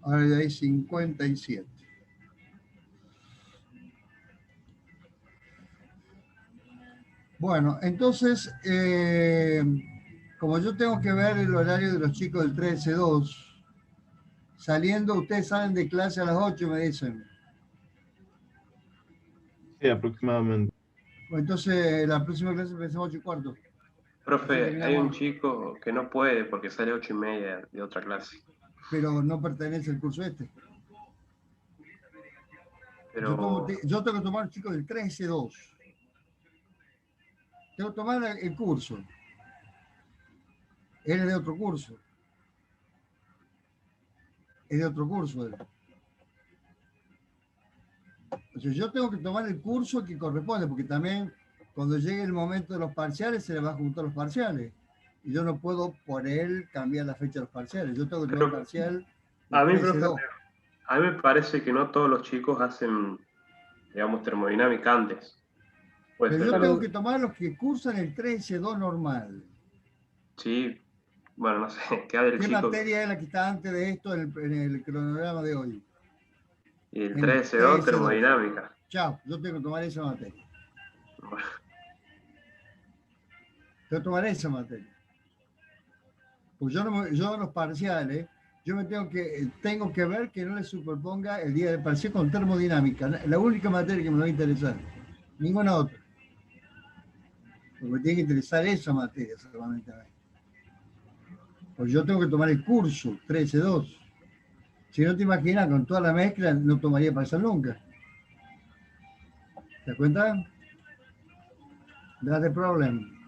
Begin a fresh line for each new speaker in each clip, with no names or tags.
Ahora ya hay 57. Bueno, entonces, como yo tengo que ver el horario de los chicos del 13-2, saliendo, ustedes salen de clase a las 8, me dicen.
Sí, aproximadamente.
Bueno, entonces, la próxima clase empezamos 8:15. Así
Profe, hay un
terminamos,
chico que no puede porque sale 8:30 de otra clase.
pero no pertenece al curso este.
Pero,
Yo tengo que tomar chicos del 13-2. Tengo que tomar el curso. Él es de otro curso. Es de otro curso él. O sea, yo tengo que tomar el curso que corresponde, porque también cuando llegue el momento de los parciales se le va a juntar los parciales. Y yo no puedo por él cambiar la fecha de los parciales. Yo tengo que tomar el
pero
parcial
a
del
mí, profe,
13-2.
a mí me parece que no todos los chicos hacen, digamos, termodinámica antes. Puede
Pero
ser
yo
que
tengo que tomar los que cursan el 13-2 normal.
sí, bueno, no sé, queda del
¿Qué
chico.
materia es la que está antes de esto en el cronograma de hoy?
Y el
En el
13-2,
13-2.
termodinámica.
Chao, yo tengo que tomar esa materia.
Bueno,
Tengo que tomar esa materia. Pues yo en los parciales, yo me tengo que ver que no le superponga el día del parcial con termodinámica. La única materia que me va a interesar. Ninguna otra. Porque me tiene que interesar esa materia solamente a mí. Pues yo tengo que tomar el curso 13-2. Si no te imaginas, con toda la mezcla no tomaría parcial nunca. ¿Te das cuenta? That's the problem.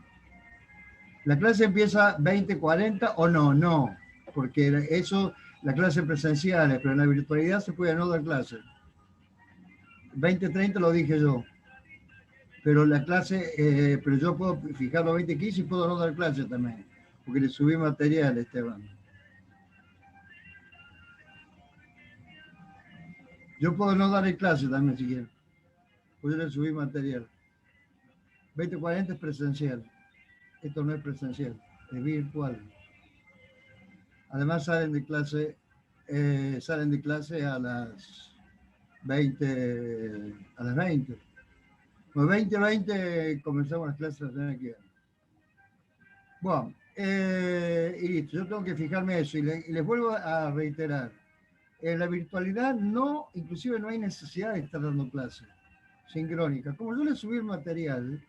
La clase empieza 20:40 o no, porque eso, la clase presenciales, pero en la virtualidad se puede no dar clase. 20:30 lo dije yo, pero la clase, pero yo puedo fijarlo 20:15 y puedo no dar clase también, porque le subí material, Esteban. Yo puedo no dar clase también si quiero, porque yo le subí material. 20:40 es presencial, esto no es presencial, es virtual. Además salen de clase a las 20. Pues 20:20 comenzamos las clases la semana que viene. Bueno, y listo, yo tengo que fijarme eso y les vuelvo a reiterar. En la virtualidad no, inclusive no hay necesidad de estar dando clases sincrónicas. Como yo le subí el material,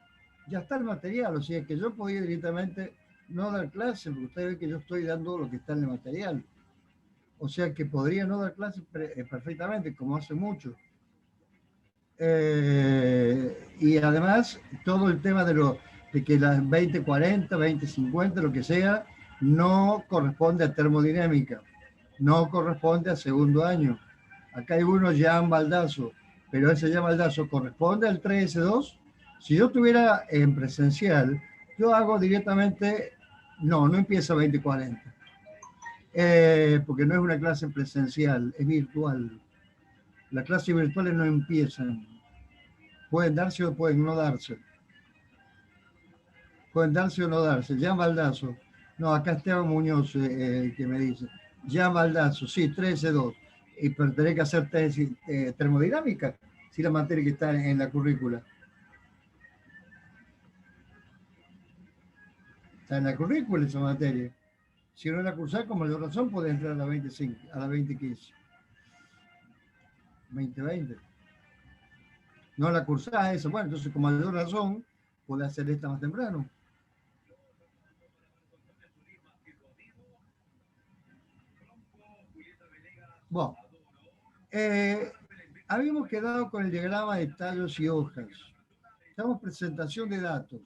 ya está el material, o sea que yo podía directamente no dar clases, porque usted ve que yo estoy dando lo que está en el material. O sea que podría no dar clases perfectamente, como hace mucho. Y además, todo el tema de que las 20:40, 20:50, lo que sea, no corresponde a termodinámica, no corresponde a segundo año. Acá hay uno ya en Baldazo, pero ese ya Baldazo corresponde al 3S2. Si yo estuviera en presencial, yo hago directamente, no empieza 20:40, porque no es una clase presencial, es virtual. Las clases virtuales no empiezan. Pueden darse o pueden no darse. Pueden darse o no darse. Jean Baldazo. No, acá Esteban Muñoz que me dice. Jean Baldazo, sí, 13-2. Pero tenés que hacer termodinámica, si la materia que está en la currícula. Está en la currícula esa materia. Si no la cursás, con mayor razón, podés entrar a la 25, a la 20:15. 20:20. No la cursás esa. Bueno, entonces con mayor razón, podés hacer esta más temprano. Bueno, habíamos quedado con el diagrama de tallos y hojas. Estamos presentación de datos.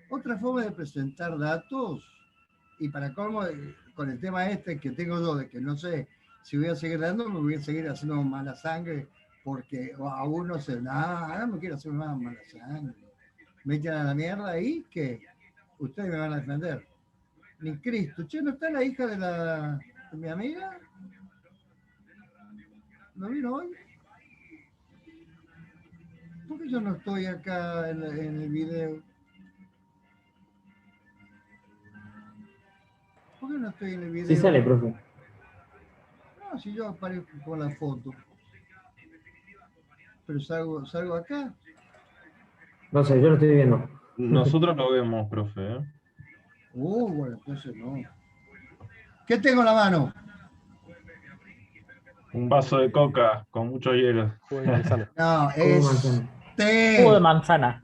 Otra forma de presentar datos, y para colmo, con el tema este que tengo yo, de que no sé si voy a seguir dando, me voy a seguir haciendo mala sangre, porque a uno se, nada, no quiero hacer más mala sangre. Me echan a la mierda y que ustedes me van a defender. Ni Cristo. Che, ¿no está la hija de mi amiga? ¿No vino hoy? ¿Por qué yo no estoy acá en el video? ¿Por qué no estoy en el
Sí
video?
sale, profe.
No, si yo aparezco con la foto. Pero salgo acá.
No sé, yo lo estoy viendo.
Nosotros lo vemos, profe.
Bueno, entonces no. ¿Qué tengo en la mano?
Un vaso de coca con mucho hielo.
Jugo de manzana.
No,
Jugo de
es
manzana.
Jugo de
té.
manzana.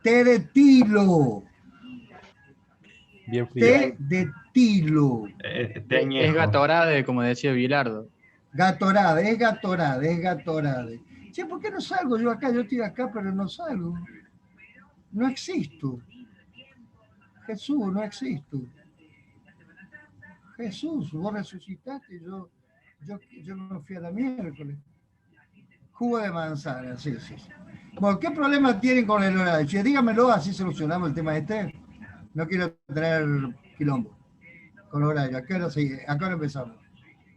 Té de tilo.
Bien frío.
Té de tilo.
Té
Es
añejo.
Gatorade, como decía Bilardo.
Gatorade, es Gatorade, es Gatorade. Che, ¿por qué no salgo yo acá? Yo estoy acá, pero no salgo. No existo. Jesús, no existo. Jesús, vos resucitaste, yo me fui a la miércoles. Jugo de manzana, sí. Bueno, ¿qué problema tienen con el horario? Che, dígamelo, así solucionamos el tema este. No quiero tener quilombo con el horario. ¿A qué hora empezamos?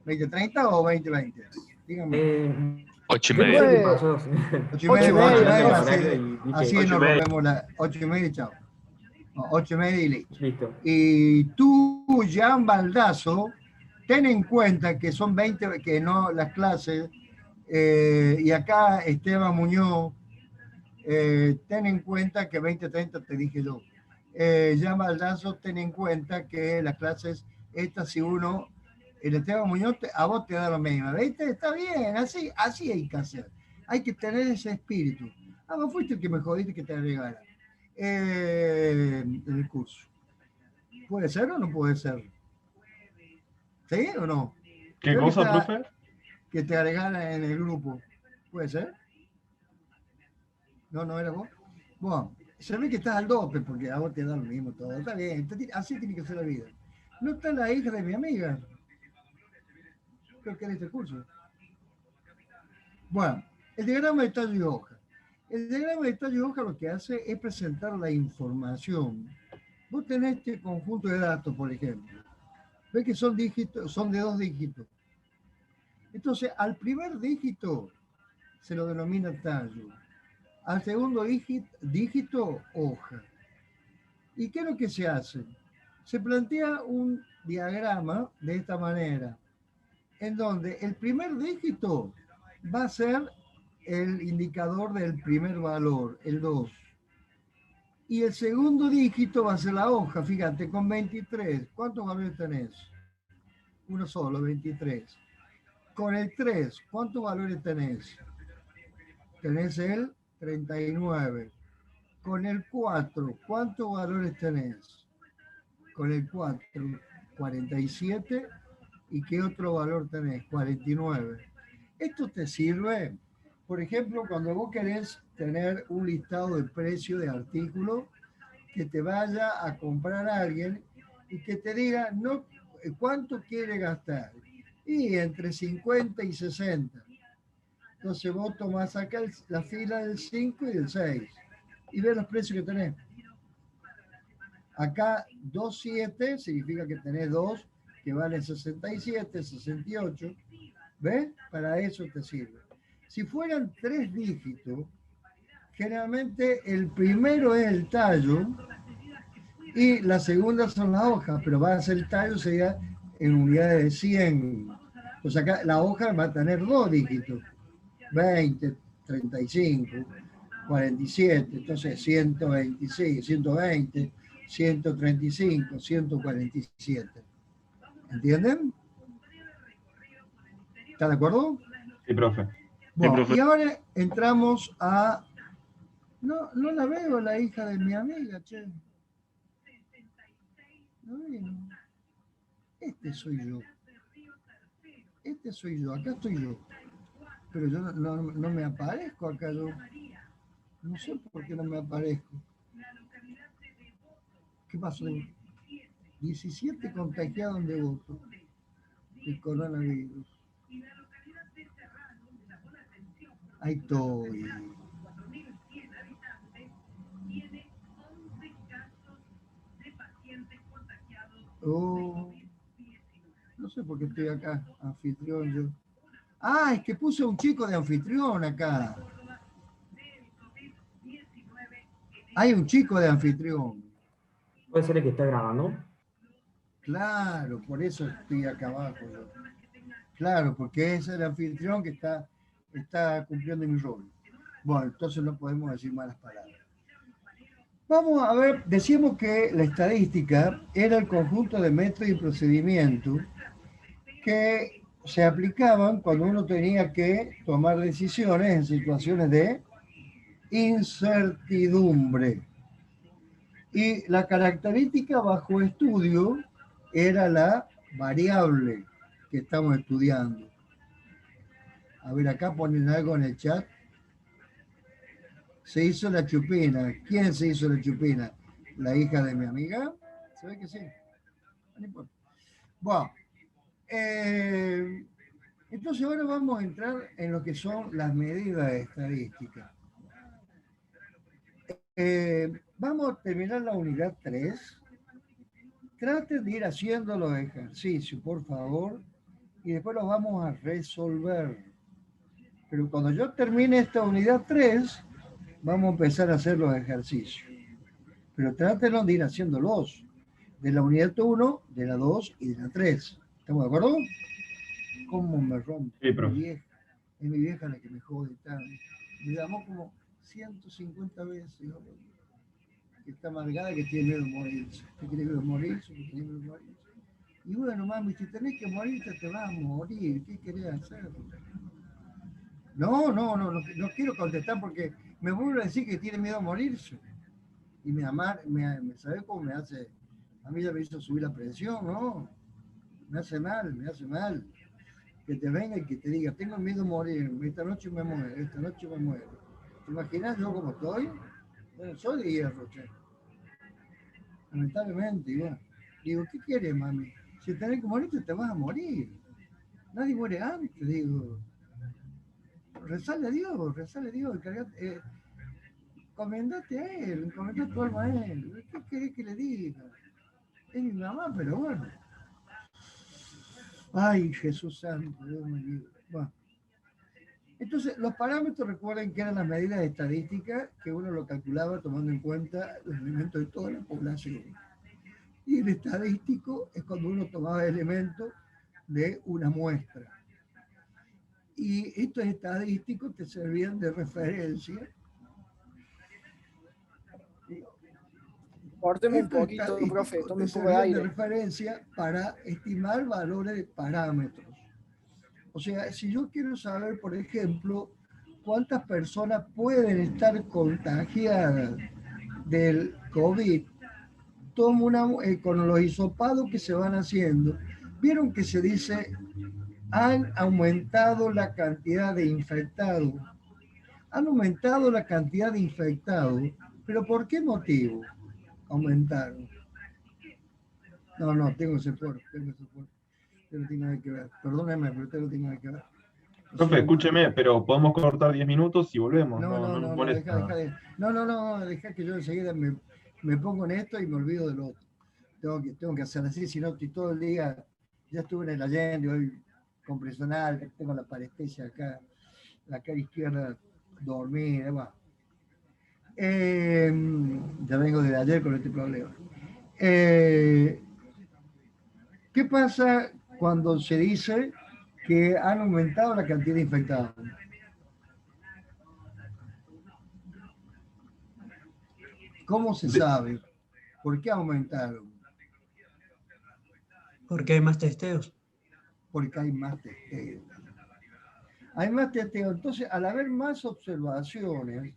¿20:30 o 20:20? Dígame.
8:30.
Después-
¿Qué pasó?
8:30, así nos
8:30.
rompemos las 8:30 y chao. 8:30 y listo.
Listo.
Y tú, Jean Baldazo, ten en cuenta que son 20, que no las clases, y acá Esteban Muñoz, ten en cuenta que 20:30 te dije yo. Jean Baldazo, ten en cuenta que las clases, estas si uno, el Esteban Muñoz, a vos te da lo mismo, ¿viste? Está bien, así hay que hacer. Hay que tener ese espíritu. Vos fuiste el que me jodiste que te agregara en el curso. ¿Puede ser o no puede ser? ¿Sí o no?
¿Qué
Creo
cosa,
que está-
profe?
Que te agregara en el grupo. ¿Puede ser? No era vos. Bueno, se ve que estás al dope porque a vos te da lo mismo todo. Está bien, así tiene que ser la vida. No está la hija de mi amiga. Creo que era este curso. Bueno, el diagrama de tallo y hoja. El diagrama de tallo y hoja lo que hace es presentar la información. Vos tenés este conjunto de datos, por ejemplo. Ves que son dígitos, son de 2 dígitos. Entonces, al primer dígito se lo denomina tallo. Al segundo dígito, hoja. ¿Y qué es lo que se hace? Se plantea un diagrama de esta manera, en donde el primer dígito va a ser el indicador del primer valor, el 2. Y el segundo dígito va a ser la hoja, fíjate, con 23. ¿Cuántos valores tenés? Uno solo, 23. Con el 3, ¿cuántos valores tenés? Tenés el 39. Con el 4, ¿cuántos valores tenés? Con el 4, 47. ¿Y qué otro valor tenés? 49. Esto te sirve, por ejemplo, cuando vos querés tener un listado de precios de artículos que te vaya a comprar a alguien y que te diga no, cuánto quiere gastar. Y entre 50 y 60. Entonces vos tomás acá la fila del 5 y del 6 y ves los precios que tenés. Acá 2,7 significa que tenés 2 que valen 67, 68. ¿Ves? Para eso te sirve. Si fueran 3 dígitos, generalmente el primero es el tallo y la segunda son las hojas, pero va a ser el tallo, sería en unidades de 100. Pues acá la hoja va a tener 2 dígitos, 20, 35, 47, entonces 126, 120, 135, 147. ¿Entienden? ¿Está de acuerdo?
Sí, profe.
Bueno,
profe.
y ahora entramos a... No la veo, la hija de mi amiga, che. No vino. Este soy yo. Acá estoy yo. Pero yo no me aparezco acá, yo. No sé por qué no me aparezco. ¿Qué pasó? 17 contagiados de voto de coronavirus. Ahí estoy. Oh, no sé por qué estoy acá, anfitrión yo. Ah, es que puse un chico de anfitrión acá. Hay un chico de anfitrión.
Puede ser el que está grabando.
Claro, por eso estoy acá abajo yo. Claro, porque es el anfitrión que está cumpliendo mi rol. Bueno, entonces no podemos decir malas palabras. Vamos a ver, decíamos que la estadística era el conjunto de métodos y procedimientos que se aplicaban cuando uno tenía que tomar decisiones en situaciones de incertidumbre. Y la característica bajo estudio era la variable que estamos estudiando. A ver, acá ponen algo en el chat. Se hizo la chupina. ¿Quién se hizo la chupina? ¿La hija de mi amiga? Se ve que sí. No importa. Bueno, entonces ahora vamos a entrar en lo que son las medidas estadísticas. Vamos a terminar la unidad 3. Traten de ir haciendo los ejercicios, por favor, y después los vamos a resolver. Pero cuando yo termine esta unidad 3, vamos a empezar a hacer los ejercicios. Pero trátenlo de ir haciéndolos. De la unidad 1, de la 2 y de la 3. ¿Estamos de acuerdo? ¿Cómo me rompe?
Sí, profe.
Mi vieja. Es mi vieja la que me jode tanto. Me llamó como 150 veces. ¿No? Que está amargada, que tiene miedo de morirse. ¿Qué quiere que morirse? Que tiene miedo de morirse. Y bueno, mami, si tenés que morirte, te vas a morir. ¿Qué querés hacer? No quiero contestar porque me vuelve a decir que tiene miedo a morirse. Y ¿sabe cómo me hace? A mí ya me hizo subir la presión, ¿no? Me hace mal. Que te venga y que te diga, tengo miedo a morir, esta noche me muero. ¿Te imaginas yo cómo estoy? Bueno, soy de hierro, che. Lamentablemente, igual. Digo, ¿qué quieres, mami? Si tenés que morirte, te vas a morir. Nadie muere antes, digo. Rezale a Dios, encomendate a Él, encomendate tu alma a Él. ¿Qué querés que le diga? Es mi mamá, pero bueno. Ay, Jesús Santo, Dios me libre. Bueno. Entonces, los parámetros, recuerden que eran las medidas estadísticas que uno lo calculaba tomando en cuenta los elementos de toda la población. Y el estadístico es cuando uno tomaba elementos de una muestra. Y estos estadísticos te servían de referencia.
Córteme un poquito, profe, tome un poco de aire.
De referencia para estimar valores de parámetros. O sea, si yo quiero saber, por ejemplo, cuántas personas pueden estar contagiadas del COVID, tomo con los hisopados que se van haciendo, vieron que se dice, han aumentado la cantidad de infectados. Han aumentado la cantidad de infectados, pero ¿por qué motivo aumentaron? No, tengo ese fuerte. Usted no tiene nada que ver. Perdóneme, pero usted no tiene nada que ver.
Profe, escúcheme, pero podemos cortar 10 minutos y volvemos.
No, deja que yo enseguida me pongo en esto y me olvido del otro. Tengo que hacer así, si no estoy todo el día. Ya estuve en el Allende, hoy compresional, tengo la parestesia acá, la cara izquierda dormida, bueno. Ya vengo desde ayer con este problema. ¿Qué pasa cuando se dice que han aumentado la cantidad de infectados? ¿Cómo se sabe? ¿Por qué aumentaron?
Porque hay más testeos.
Porque hay más testeos. Hay más testeos. Entonces, al haber más observaciones,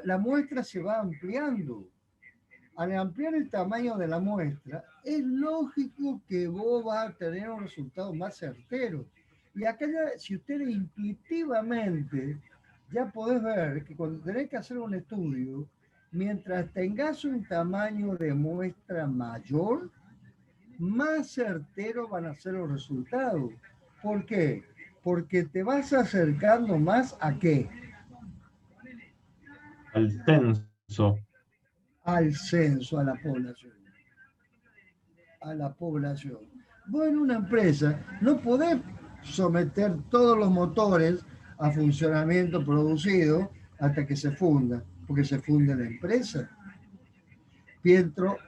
la muestra se va ampliando. Al ampliar el tamaño de la muestra, es lógico que vos vas a tener un resultado más certero. Y acá ya, si ustedes intuitivamente ya podés ver que cuando tenés que hacer un estudio, mientras tengas un tamaño de muestra mayor, más certeros van a ser los resultados. ¿Por qué? Porque te vas acercando más ¿a qué?
Al censo.
Al censo, a la población. A la población. Vos en una empresa no podés someter todos los motores a funcionamiento producido hasta que se funda, porque se funde la empresa.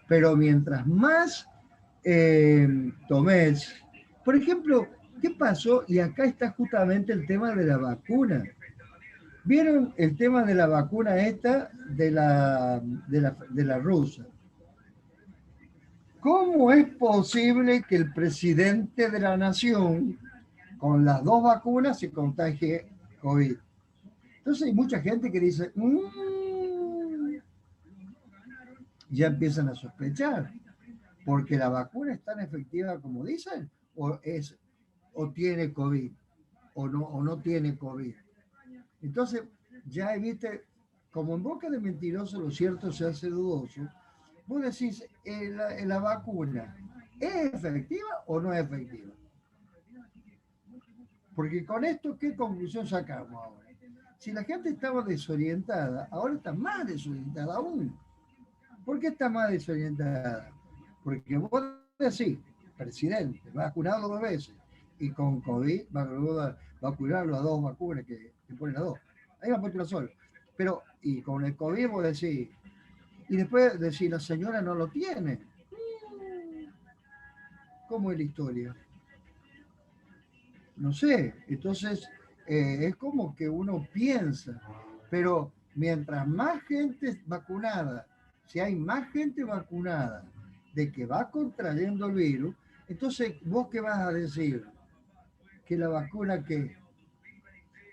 Pero mientras más tomes, por ejemplo, ¿Qué pasó? Y acá está justamente el tema de la vacuna. ¿Vieron el tema de la vacuna esta de la rusa? ¿Cómo es posible que el presidente de la nación con las dos vacunas se contagie COVID? Entonces hay mucha gente que dice, ya empiezan a sospechar, porque la vacuna es tan efectiva como dicen, o tiene COVID, o no tiene COVID. Entonces, ya viste, como en boca de mentiroso lo cierto se hace dudoso, vos decís, ¿la vacuna es efectiva o no es efectiva? Porque con esto, ¿qué conclusión sacamos ahora? Si la gente estaba desorientada, ahora está más desorientada aún. ¿Por qué está más desorientada? Porque vos decís, presidente, vacunado 2 veces, y con COVID vacunarlo a 2 vacunas que ponen a 2. Ahí va a poner una sola. Pero, y con el COVID vos decís, y después decís, la señora no lo tiene. ¿Cómo es la historia? No sé. Entonces, es como que uno piensa, pero mientras más gente vacunada, si hay más gente vacunada de que va contrayendo el virus, entonces, ¿vos qué vas a decir? Que la vacuna que...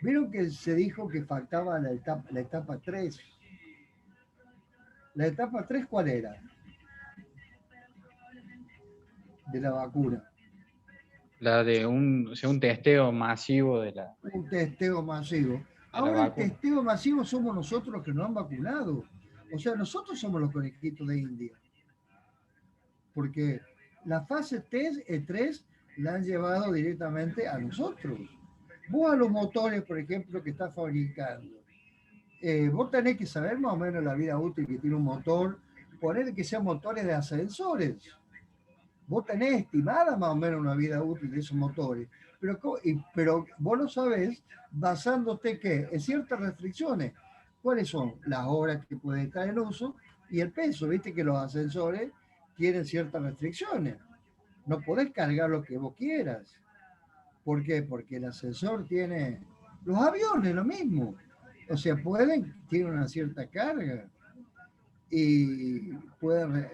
¿Vieron que se dijo que faltaba la etapa 3? ¿La etapa 3 cuál era? De la vacuna.
La de un testeo masivo de la
Un testeo masivo. Ahora el
vacuna.
testeo masivo somos nosotros los que nos han vacunado. O sea, nosotros somos los conejitos de India. Porque la fase 3 la han llevado directamente a nosotros. Vos a los motores, por ejemplo, que está fabricando, vos tenés que saber más o menos la vida útil que tiene un motor, poner que sean motores de ascensores. Vos tenés estimada más o menos una vida útil de esos motores, pero vos lo sabés basándote ¿qué? En ciertas restricciones. ¿Cuáles son? Las horas que puede estar en uso y el peso. Viste que los ascensores tienen ciertas restricciones. No podés cargar lo que vos quieras. ¿Por qué? Porque el ascensor tiene... Los aviones, lo mismo. O sea, tienen una cierta carga y pueden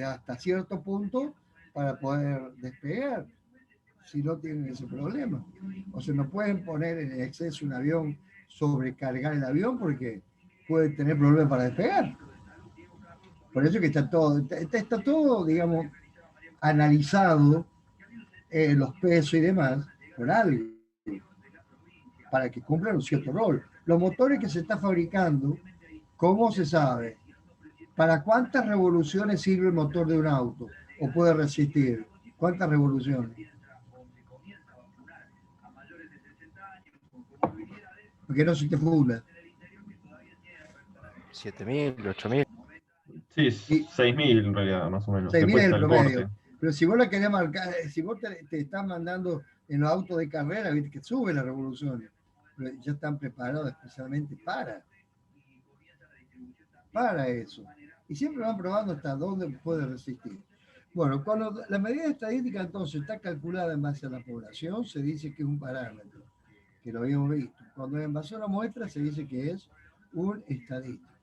hasta cierto punto para poder despegar, si no tienen ese problema. O sea, no pueden poner en exceso un avión, sobrecargar el avión porque puede tener problemas para despegar. Por eso que está todo, digamos, analizado, los pesos y demás, por algo, para que cumplan un cierto rol. Los motores que se están fabricando, ¿cómo se sabe? ¿Para cuántas revoluciones sirve el motor de un auto? ¿O puede resistir? ¿Cuántas revoluciones? Porque no se te funda.
7.000, 8.000.
Sí, 6.000 en realidad, más o menos.
6.000
Después
es el
está el
promedio.
corte.
Pero si vos la querés marcar, si vos te están mandando en los autos de carrera, viste que suben las revoluciones. Pero ya están preparados especialmente para eso. Y siempre van probando hasta dónde puede resistir. Bueno, cuando la medida estadística entonces está calculada en base a la población, se dice que es un parámetro, que lo habíamos visto. Cuando en base a la muestra se dice que es un estadístico.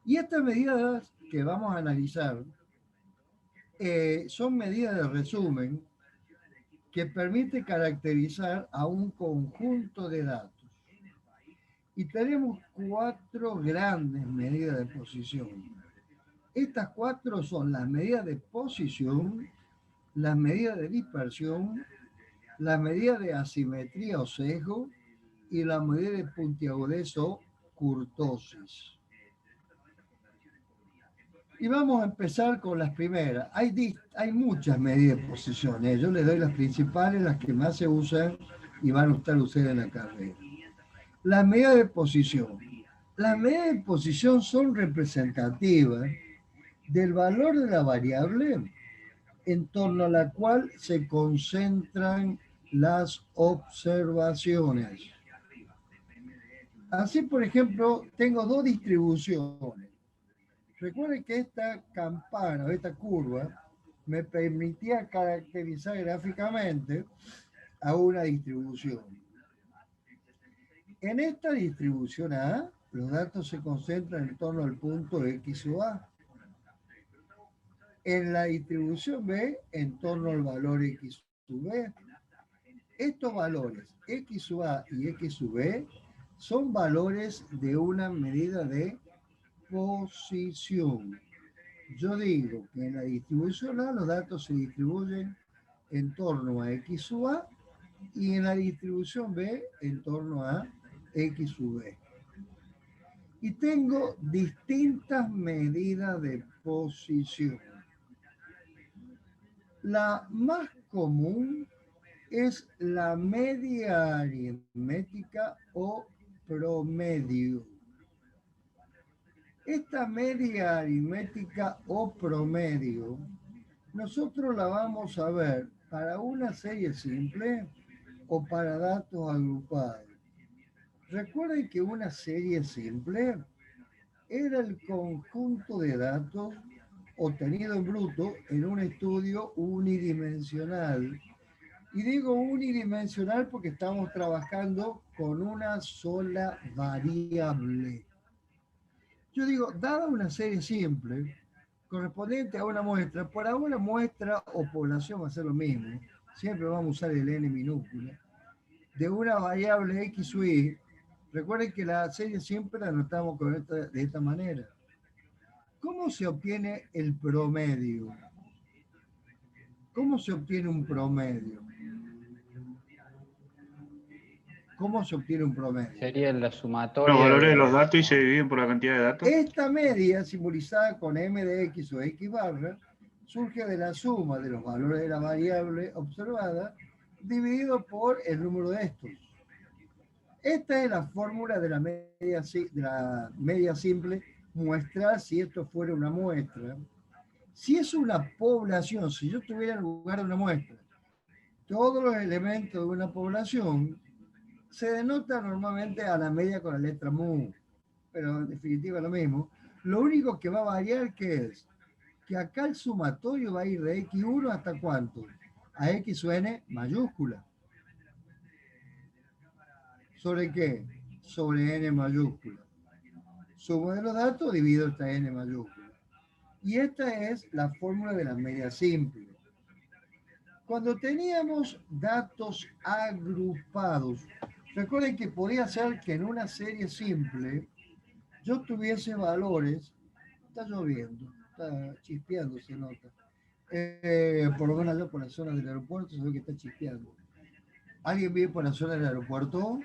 Y estas medidas que vamos a analizar son medidas de resumen que permite caracterizar a un conjunto de datos. Y tenemos 4 grandes medidas de posición. Estas 4 son las medidas de posición, las medidas de dispersión, las medidas de asimetría o sesgo y la medida de puntiagudez o kurtosis. Y vamos a empezar con las primeras. Hay muchas medidas de posición. Yo les doy las principales, las que más se usan y van a estar ustedes en la carrera. Las medidas de posición. Las medidas de posición son representativas del valor de la variable en torno a la cual se concentran las observaciones. Así, por ejemplo, tengo 2 distribuciones. Recuerden que esta campana, esta curva, me permitía caracterizar gráficamente a una distribución. En esta distribución A, los datos se concentran en torno al punto X o A. En la distribución B, en torno al valor X sub B. Estos valores X sub A y X sub B son valores de una medida de posición. Yo digo que en la distribución A los datos se distribuyen en torno a X sub A y en la distribución B en torno a X sub B. Y tengo distintas medidas de posición. La más común es la media aritmética o promedio. Esta media aritmética o promedio, nosotros la vamos a ver para una serie simple o para datos agrupados. Recuerden que una serie simple era el conjunto de datos obtenido en bruto en un estudio unidimensional. Y digo unidimensional porque estamos trabajando con una sola variable. Yo digo, dada una serie simple, correspondiente a una muestra, para una muestra o población va a ser lo mismo, siempre vamos a usar el n minúscula, de una variable x o y. Recuerden que la serie siempre la anotamos de esta manera. ¿Cómo se obtiene el promedio? ¿Cómo se obtiene un promedio? ¿Cómo se obtiene un promedio?
Sería la sumatoria.
Los valores de los datos y se dividen por la cantidad de datos.
Esta media, simbolizada con m de x o x barra, surge de la suma de los valores de la variable observada dividido por el número de estos. Esta es la fórmula de la media simple muestral si esto fuera una muestra. Si es una población, si yo tuviera en lugar de una muestra todos los elementos de una población, se denota normalmente a la media con la letra mu, pero en definitiva es lo mismo. Lo único que va a variar, ¿qué es? Que acá el sumatorio va a ir de x1 hasta ¿cuánto? A x o n mayúscula. ¿Sobre qué? Sobre n mayúscula. Sumo de los datos divido esta n mayúscula. Y esta es la fórmula de la media simple. Cuando teníamos datos agrupados, recuerden que podía ser que en una serie simple yo tuviese valores, está lloviendo, está chispeando, se nota. Por lo menos allá por la zona del aeropuerto se ve que está chispeando. ¿Alguien vive por la zona del aeropuerto?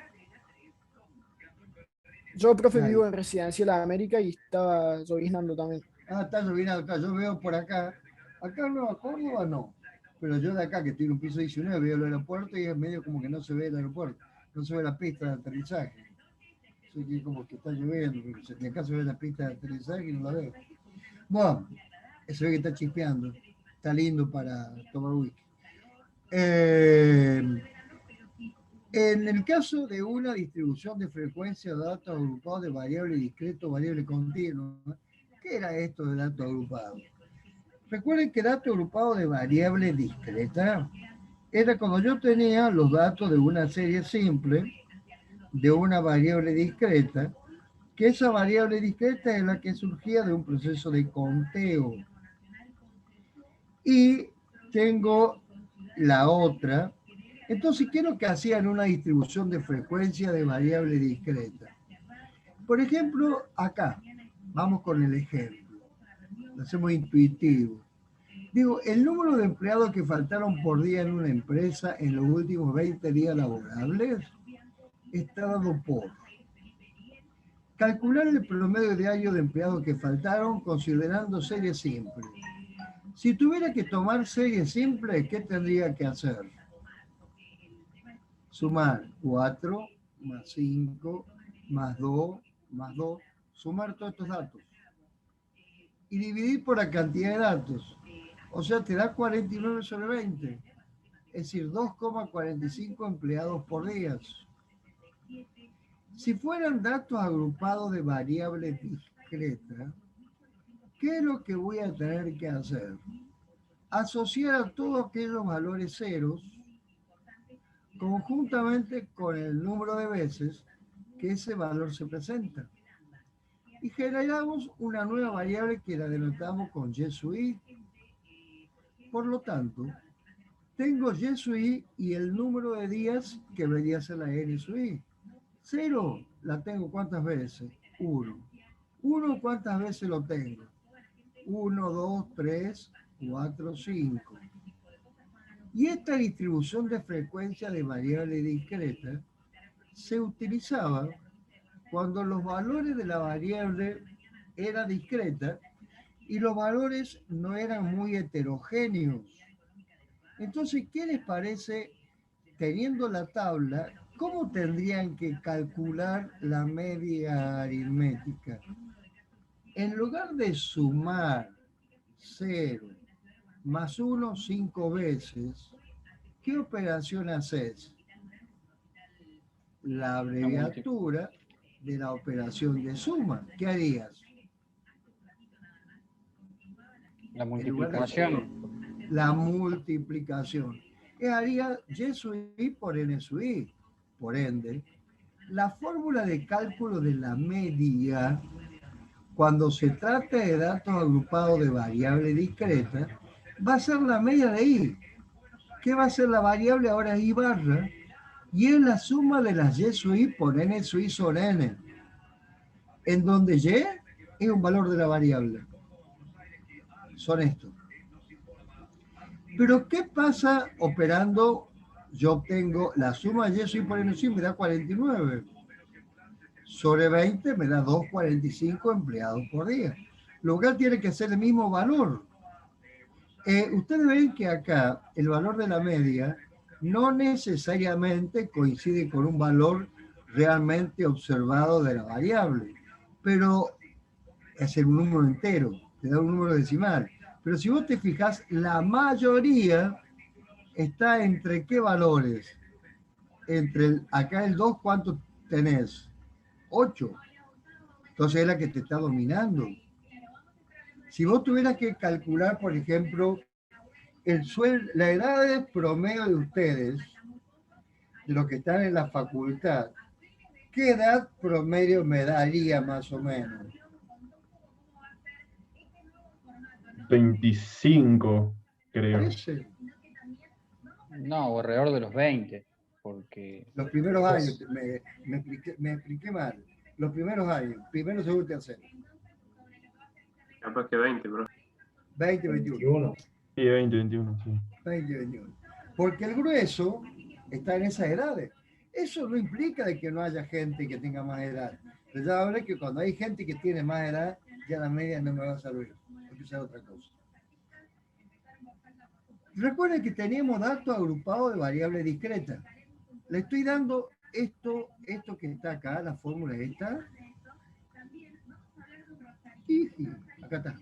Yo, profe,
Nadie.
vivo en Residencia de la América y estaba lloviznando también.
Ah, está lloviendo acá, yo veo por acá. Acá en Nueva Córdoba no, pero yo de acá que estoy en un piso 19 veo el aeropuerto y es medio como que no se ve el aeropuerto, no se ve la pista de aterrizaje. Así que como que está lloviendo, porque de acá se ve la pista de aterrizaje y no la veo. Bueno, se ve que está chispeando, está lindo para tomar whisky. En el caso de una distribución de frecuencia de datos agrupados de variable discreto, variable continua, ¿qué era esto de datos agrupados? Recuerden que datos agrupados de variable discreta era cuando yo tenía los datos de una serie simple, de una variable discreta, que esa variable discreta es la que surgía de un proceso de conteo. Y tengo la otra. Entonces, ¿qué es lo que hacía en una distribución de frecuencia de variable discreta? Por ejemplo, acá, vamos con el ejemplo. Lo hacemos intuitivo. Digo, el número de empleados que faltaron por día en una empresa en los últimos 20 días laborables está dado por calcular el promedio diario de empleados que faltaron considerando serie simple. Si tuviera que tomar serie simple, ¿qué tendría que hacer? Sumar 4 más 5 más 2 más 2, sumar todos estos datos y dividir por la cantidad de datos. O sea, te da 49 sobre 20, es decir, 2,45 empleados por día. Si fueran datos agrupados de variables discretas, ¿qué es lo que voy a tener que hacer? Asociar a todos aquellos valores ceros conjuntamente con el número de veces que ese valor se presenta. Y generamos una nueva variable que la denotamos con y sub i. Por lo tanto, tengo y sub i y el número de días que vendría a ser la n sub i. 0 la tengo ¿cuántas veces? 1. 1 ¿cuántas veces lo tengo? 1, 2, 3, 4, 5. Y esta distribución de frecuencia de variable discreta se utilizaba cuando los valores de la variable eran discretas y los valores no eran muy heterogéneos. Entonces, ¿qué les parece, teniendo la tabla, cómo tendrían que calcular la media aritmética? En lugar de sumar 0 más 1 5 veces, ¿qué operación haces? La abreviatura de la operación de suma. ¿Qué harías?
La multiplicación.
La multiplicación. Haría y sub i por n sub i. Por ende, la fórmula de cálculo de la media, cuando se trata de datos agrupados de variable discreta, va a ser la media de i. ¿Qué va a ser la variable? Ahora es i barra, y es la suma de las y sub i por n sub i sobre n, en donde y es un valor de la variable. Son estos. Pero ¿qué pasa operando? Yo obtengo la suma de y sub i por n sub i, me da 49. Sobre 20 me da 2,45 empleados por día. Lo cual tiene que ser el mismo valor. Ustedes ven que acá el valor de la media no necesariamente coincide con un valor realmente observado de la variable, pero es un número entero, te da un número decimal. Pero si vos te fijas, la mayoría está entre qué valores. Entre acá el 2, ¿cuánto tenés? 8. Entonces es la que te está dominando. Si vos tuvieras que calcular, por ejemplo, la edad de promedio de ustedes, de los que están en la facultad, ¿qué edad promedio me daría más o menos?
25, creo.
¿Parece?
No, alrededor de los 20, porque
Los primeros años, me expliqué mal. Los primeros años, primero, segundo, tercero.
Capaz que 20, bro.
20, 21.
21.
Sí, 20, 21, sí.
20, 21. Porque el grueso está en esas edades. Eso no implica de que no haya gente que tenga más edad. Pero ya hablé que cuando hay gente que tiene más edad, ya la media no me va a servir. Hay que usar otra cosa. Recuerden que teníamos datos agrupados de variables discretas. Le estoy dando esto que está acá, la fórmula esta. Y acá está.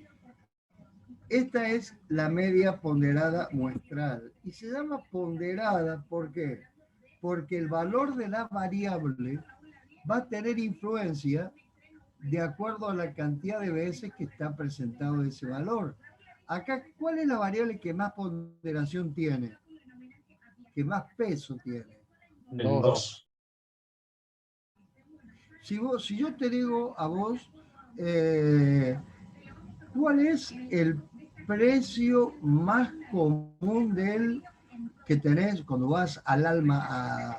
Esta es la media ponderada muestral. Y se llama ponderada, ¿por qué? Porque el valor de la variable va a tener influencia de acuerdo a la cantidad de veces que está presentado ese valor. Acá, ¿cuál es la variable que más ponderación tiene? Que más peso tiene.
El 2.
Si yo te digo a vos, ¿cuál es el precio más común del que tenés cuando vas al Alma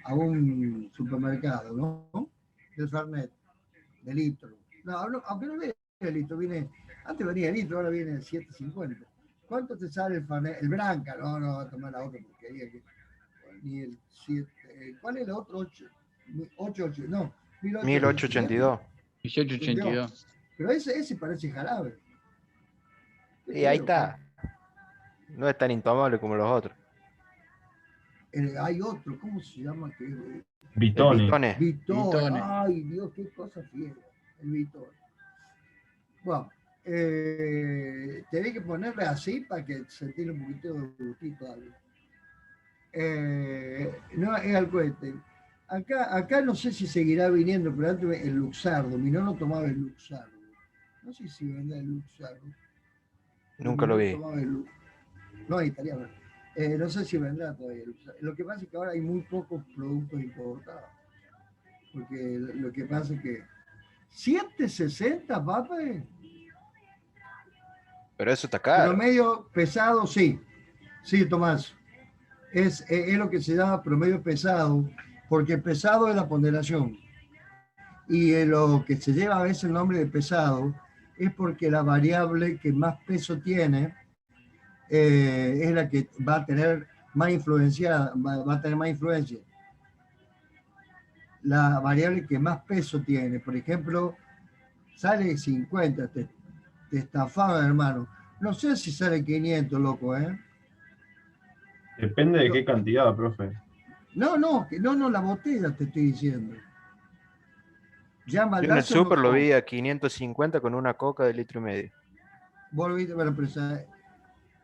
a un supermercado, ¿no? Del Fernet, de litro. No, aunque no viene de litro, antes venía de litro, ahora viene de 7.50. ¿Cuánto te sale el Fernet? El Branca, no, va a tomar la otra porquería. Ni el 7, ¿cuál es el otro? 8, no,
1882.
1882.
Pero ese parece jarabe.
Y ahí está. No es tan intomable como los otros.
Hay otro, ¿cómo se llama?
Vitone.
Vitone. Ay, Dios, qué cosa fiera. El Vitone. Bueno, tenés que ponerle así para que se tire un poquito de gustito algo. No, es al cohete. Acá no sé si seguirá viniendo, pero antes el Luxardo. Mi no tomaba el Luxardo. No sé si vendía el Luxardo.
Nunca lo vi.
No, es italiano. No sé si vendrá todavía. Lo que pasa es que ahora hay muy pocos productos importados. Porque lo que pasa es que 760, papá.
Pero eso está caro.
Promedio pesado, sí. Sí, Tomás. Es lo que se llama promedio pesado, porque pesado es la ponderación. Y lo que se lleva a veces el nombre de pesado es porque la variable que más peso tiene es la que va a tener más influencia, va a tener más influencia. La variable que más peso tiene, por ejemplo, sale 50, te estafaban, hermano. No sé si sale 500, loco, ¿eh?
Depende de qué cantidad, profe.
No, la botella te estoy diciendo. Ya
Yo en el
Maldazo
súper lo
no.
vi a 550 con una coca de 1,5 litros.
Vos lo viste, bueno, pero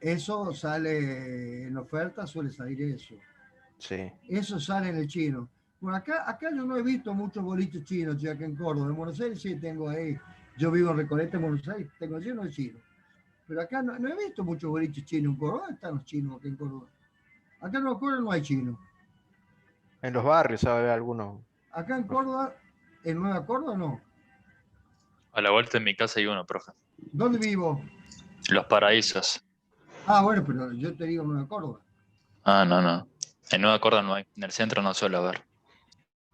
eso sale en oferta, suele salir eso.
Sí.
Eso sale en el chino. Bueno, acá yo no he visto muchos boliches chinos, ya que en Córdoba. En Buenos Aires sí tengo ahí. Yo vivo en Recoleta, en Buenos Aires, tengo lleno de chinos. Pero acá no he visto muchos boliches chinos en Córdoba. ¿Dónde están los chinos acá en Córdoba? Acá en Córdoba no hay chinos.
En los barrios, ¿sabe? Algunos.
Acá en Córdoba, en Nueva Córdoba, no.
A la vuelta en mi casa hay uno, profe.
¿Dónde vivo?
Los Paraísos.
Ah, bueno, pero yo te digo Nueva Córdoba.
Ah, no. En Nueva Córdoba no hay. En el centro no suele haber.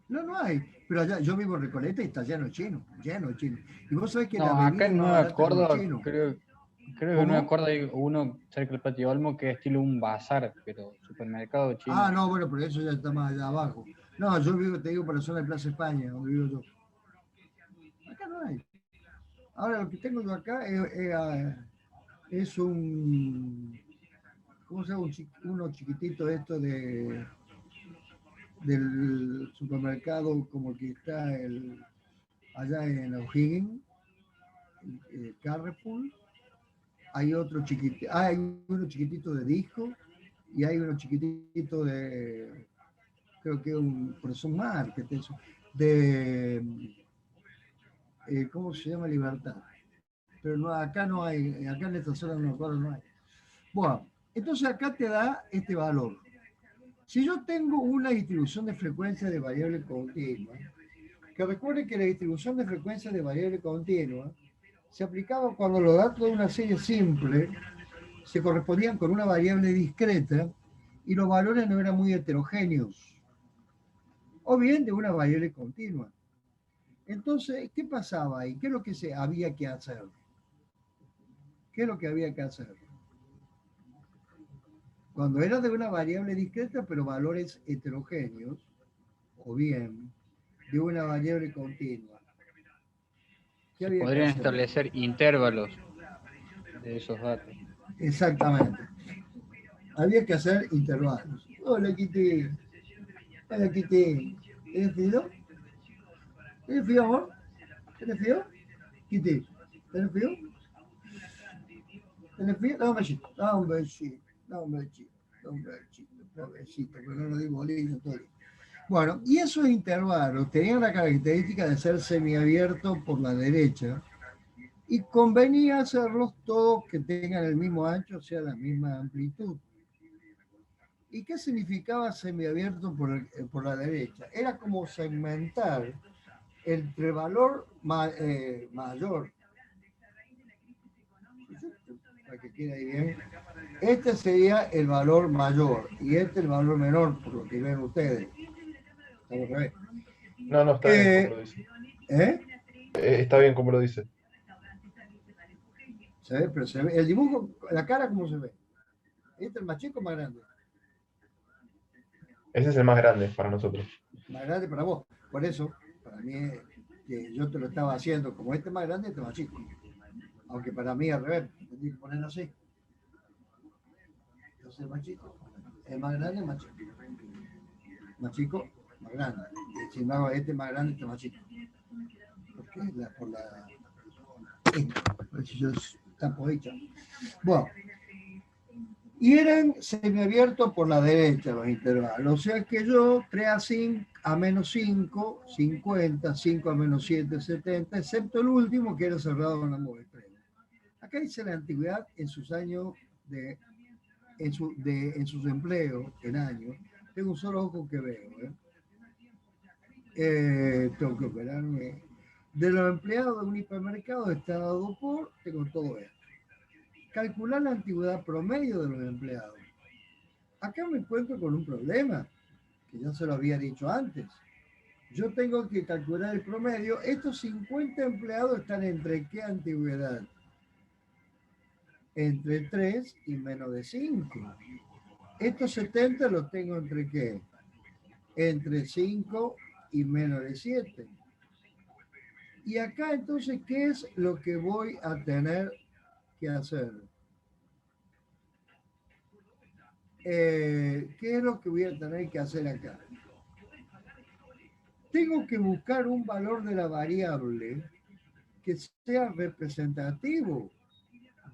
No hay. Pero allá, yo vivo en Recoleta y está lleno de chinos. Lleno de chinos. Y vos sabés que
No,
la
acá en
más
Nueva
barata es
Córdoba,
los chinos.
creo que
¿Cómo?
en Nueva Córdoba hay uno cerca del Patio Olmo que es estilo un bazar, pero supermercado chino.
Ah, no, bueno, pero eso ya está más allá abajo. No, yo vivo, te digo, por la zona de Plaza España, donde vivo yo. Acá no hay. Ahora, lo que tengo yo acá es un... ¿Cómo se llama? Uno chiquitito esto del supermercado como que está allá en O'Higgins, Carrefour. Hay otro chiquitito, hay uno chiquitito de disco y hay uno chiquitito de, creo que por eso market, eso, de, ¿cómo se llama? Libertad. Pero no, acá no hay, acá en esta zona no hay. Bueno, entonces acá te da este valor. Si yo tengo una distribución de frecuencia de variable continua, que recuerde que la distribución de frecuencia de variable continua se aplicaba cuando los datos de una serie simple se correspondían con una variable discreta y los valores no eran muy heterogéneos, o bien de una variable continua. Entonces, ¿qué pasaba ahí? ¿Qué es lo que había que hacer? ¿Qué es lo que había que hacer? Cuando era de una variable discreta, pero valores heterogéneos, o bien de una variable continua.
Se podrían establecer intervalos de esos datos.
Exactamente. Había que hacer intervalos. Hola, Kitty. Hola, Kitty. ¿Tienes frío? ¿Tienes frío, amor? ¿Tienes frío? Kitty, ¿tienes frío? ¿Tienes frío? Dame un besito. Dame un besito. Dame un besito. Dame un besito. Dame un besito, pero no lo digo bolillo todo. Bueno, y esos intervalos tenían la característica de ser semiabiertos por la derecha y convenía hacerlos todos que tengan el mismo ancho, o sea, la misma amplitud. ¿Y qué significaba semiabierto por la derecha? Era como segmentar entre valor mayor, para que quede ahí bien, este sería el valor mayor y este el valor menor, por lo que ven ustedes.
No, está bien como lo dice. Está bien como lo dice.
¿Se ve? Pero se ve. El dibujo, la cara, ¿cómo se ve? ¿Este es el más chico o más grande?
Ese es el más grande para nosotros.
Más grande para vos. Por eso, para mí, que yo te lo estaba haciendo como este más grande, este más chico. Aunque para mí, al revés, tendría que ponerlo así. Entonces, el más chico, el más grande, más chico. Más chico, más grande. Y si no hago este más grande, este más chico. Porque es por la... Por eso yo tapo hecha. Bueno. Y eran semiabiertos por la derecha los intervalos. O sea que yo 3 a 5, a menos 5, 50, 5 a menos 7, 70, excepto el último que era cerrado con la muestra. Acá dice la antigüedad en sus años de en sus empleos en años, tengo un solo ojo que veo. Tengo que operarme. De los empleados de un hipermercado está dado por, tengo todo esto. Calcular la antigüedad promedio de los empleados. Acá me encuentro con un problema, que ya se lo había dicho antes. Yo tengo que calcular el promedio. Estos 50 empleados están entre qué antigüedad? Entre 3 y menos de 5. Estos 70 los tengo entre qué? Entre 5 y menos de 7. Y acá entonces, ¿qué es lo que voy a tener que hacer? ¿Qué es lo que voy a tener que hacer acá? Tengo que buscar un valor de la variable que sea representativo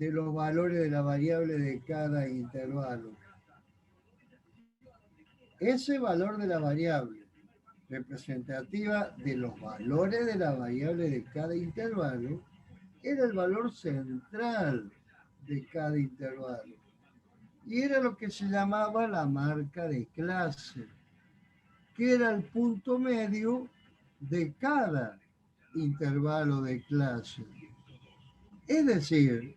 de los valores de la variable de cada intervalo. Ese valor de la variable representativa de los valores de la variable de cada intervalo era el valor central de cada intervalo. Y era lo que se llamaba la marca de clase, que era el punto medio de cada intervalo de clase. Es decir,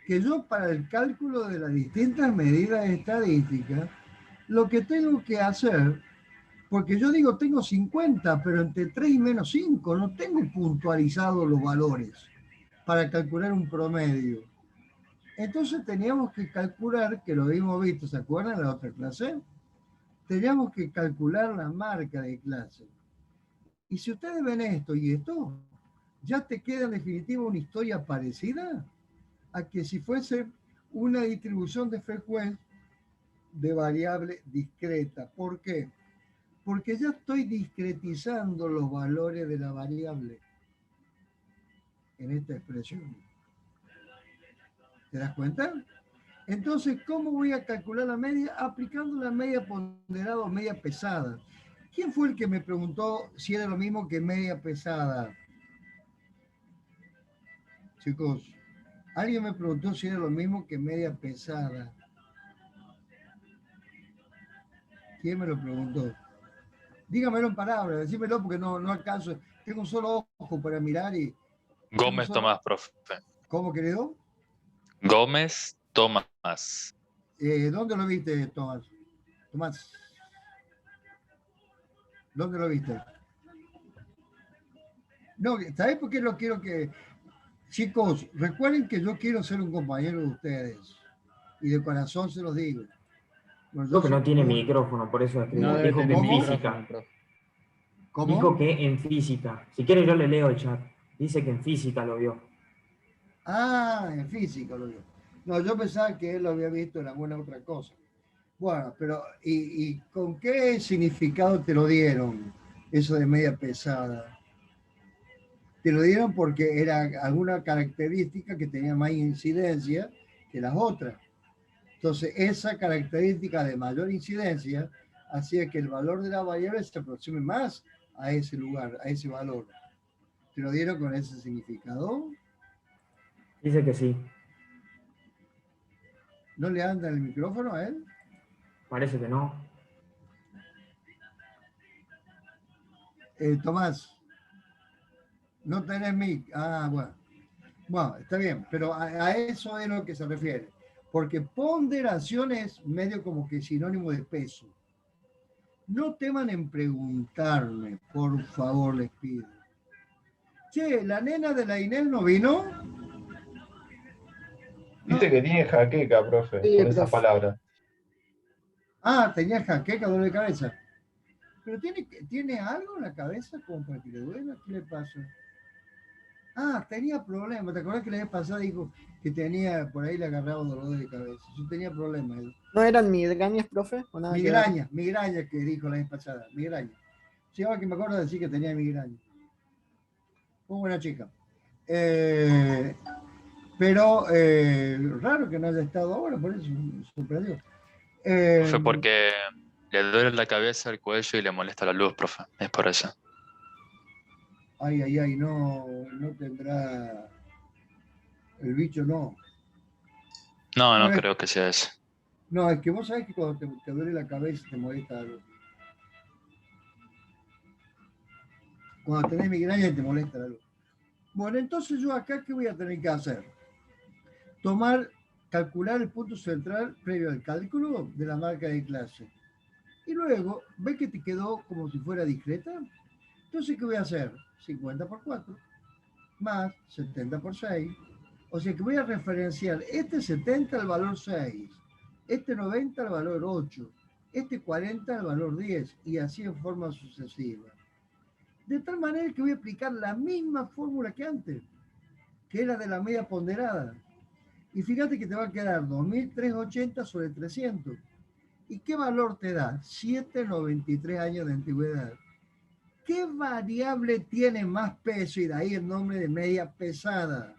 que yo para el cálculo de las distintas medidas estadísticas, lo que tengo que hacer, porque yo digo tengo 50, pero entre 3 y menos 5, no tengo puntualizados los valores para calcular un promedio. Entonces teníamos que calcular, que lo habíamos visto, ¿se acuerdan de la otra clase? Teníamos que calcular la marca de clase. Y si ustedes ven esto y esto, ya te queda en definitiva una historia parecida a que si fuese una distribución de frecuencia de variable discreta. ¿Por qué? Porque ya estoy discretizando los valores de la variable en esta expresión. ¿Te das cuenta? Entonces, ¿cómo voy a calcular la media? Aplicando la media ponderada o media pesada. ¿Quién fue el que me preguntó si era lo mismo que media pesada? Chicos, alguien me preguntó si era lo mismo que media pesada. ¿Quién me lo preguntó? Dígamelo en palabras, decímelo porque no alcanzo. Tengo un solo ojo para mirar y...
Gómez Tomás, profe.
¿Cómo, querido?
Gómez Tomás.
¿Dónde lo viste, Tomás? Tomás. ¿Dónde lo viste? No, ¿sabés por qué lo quiero que... Chicos, recuerden que yo quiero ser un compañero de ustedes. Y de corazón se los digo. Bueno,
Creo que no tiene micrófono, por eso escribió.
No debe
Dijo que
tener
en
micrófono,
física.
profe.
¿Cómo?
Dijo que en física. Si quiere yo le leo el chat. Dice que en física lo vio.
Ah, en física lo vio. No, yo pensaba que él lo había visto en alguna otra cosa. Bueno, pero ¿y con qué significado te lo dieron eso de media pesada? Te lo dieron porque era alguna característica que tenía más incidencia que las otras. Entonces, esa característica de mayor incidencia hacía que el valor de la variable se aproxime más a ese lugar, a ese valor. ¿Te lo dieron con ese significado?
Dice que sí.
¿No le anda el micrófono a él?
Parece que no.
Tomás, no tenés mic. Ah, bueno. Bueno, está bien, pero a eso es lo que se refiere. Porque ponderación es medio como que sinónimo de peso. No teman en preguntarme, por favor, les pido. Che, ¿la nena de la Inés no vino?
Dice que tiene jaqueca, profe,
Sí,
con esas
profe.
palabras.
Ah, tenía jaqueca, dolor de cabeza. ¿Pero tiene algo en la cabeza como para que le duela? ¿Qué le pasa? Ah, tenía problemas. ¿Te acuerdas que la vez pasada dijo que tenía, por ahí le agarraba dolor de cabeza? Yo tenía problemas.
¿No eran migrañas, profe? ¿O nada que ver?
Migraña que dijo la vez pasada. Migraña. Sí, ahora que me acuerdo de decir que tenía migraña. Muy buena chica. Pero raro que no haya estado ahora, por eso me sorprendió.
Fue porque le duele la cabeza, el cuello y le molesta la luz, profe. Es por eso.
Ay, no tendrá el bicho, no.
No, no
Bueno,
creo que sea eso.
No, es que vos sabés que cuando te duele la cabeza te molesta algo. Cuando tenés migraña te molesta algo. Bueno, entonces yo acá, ¿qué voy a tener que hacer? Calcular el punto central previo al cálculo de la marca de clase. Y luego, ¿ves que te quedó como si fuera discreta? Entonces, ¿qué voy a hacer? 50 por 4 más 70 por 6. O sea que voy a referenciar este 70 al valor 6, este 90 al valor 8, este 40 al valor 10 y así en forma sucesiva. De tal manera que voy a aplicar la misma fórmula que antes, que era de la media ponderada. Y fíjate que te va a quedar 2380 sobre 300. ¿Y qué valor te da? 793 años de antigüedad. ¿Qué variable tiene más peso? Y de ahí el nombre de media pesada.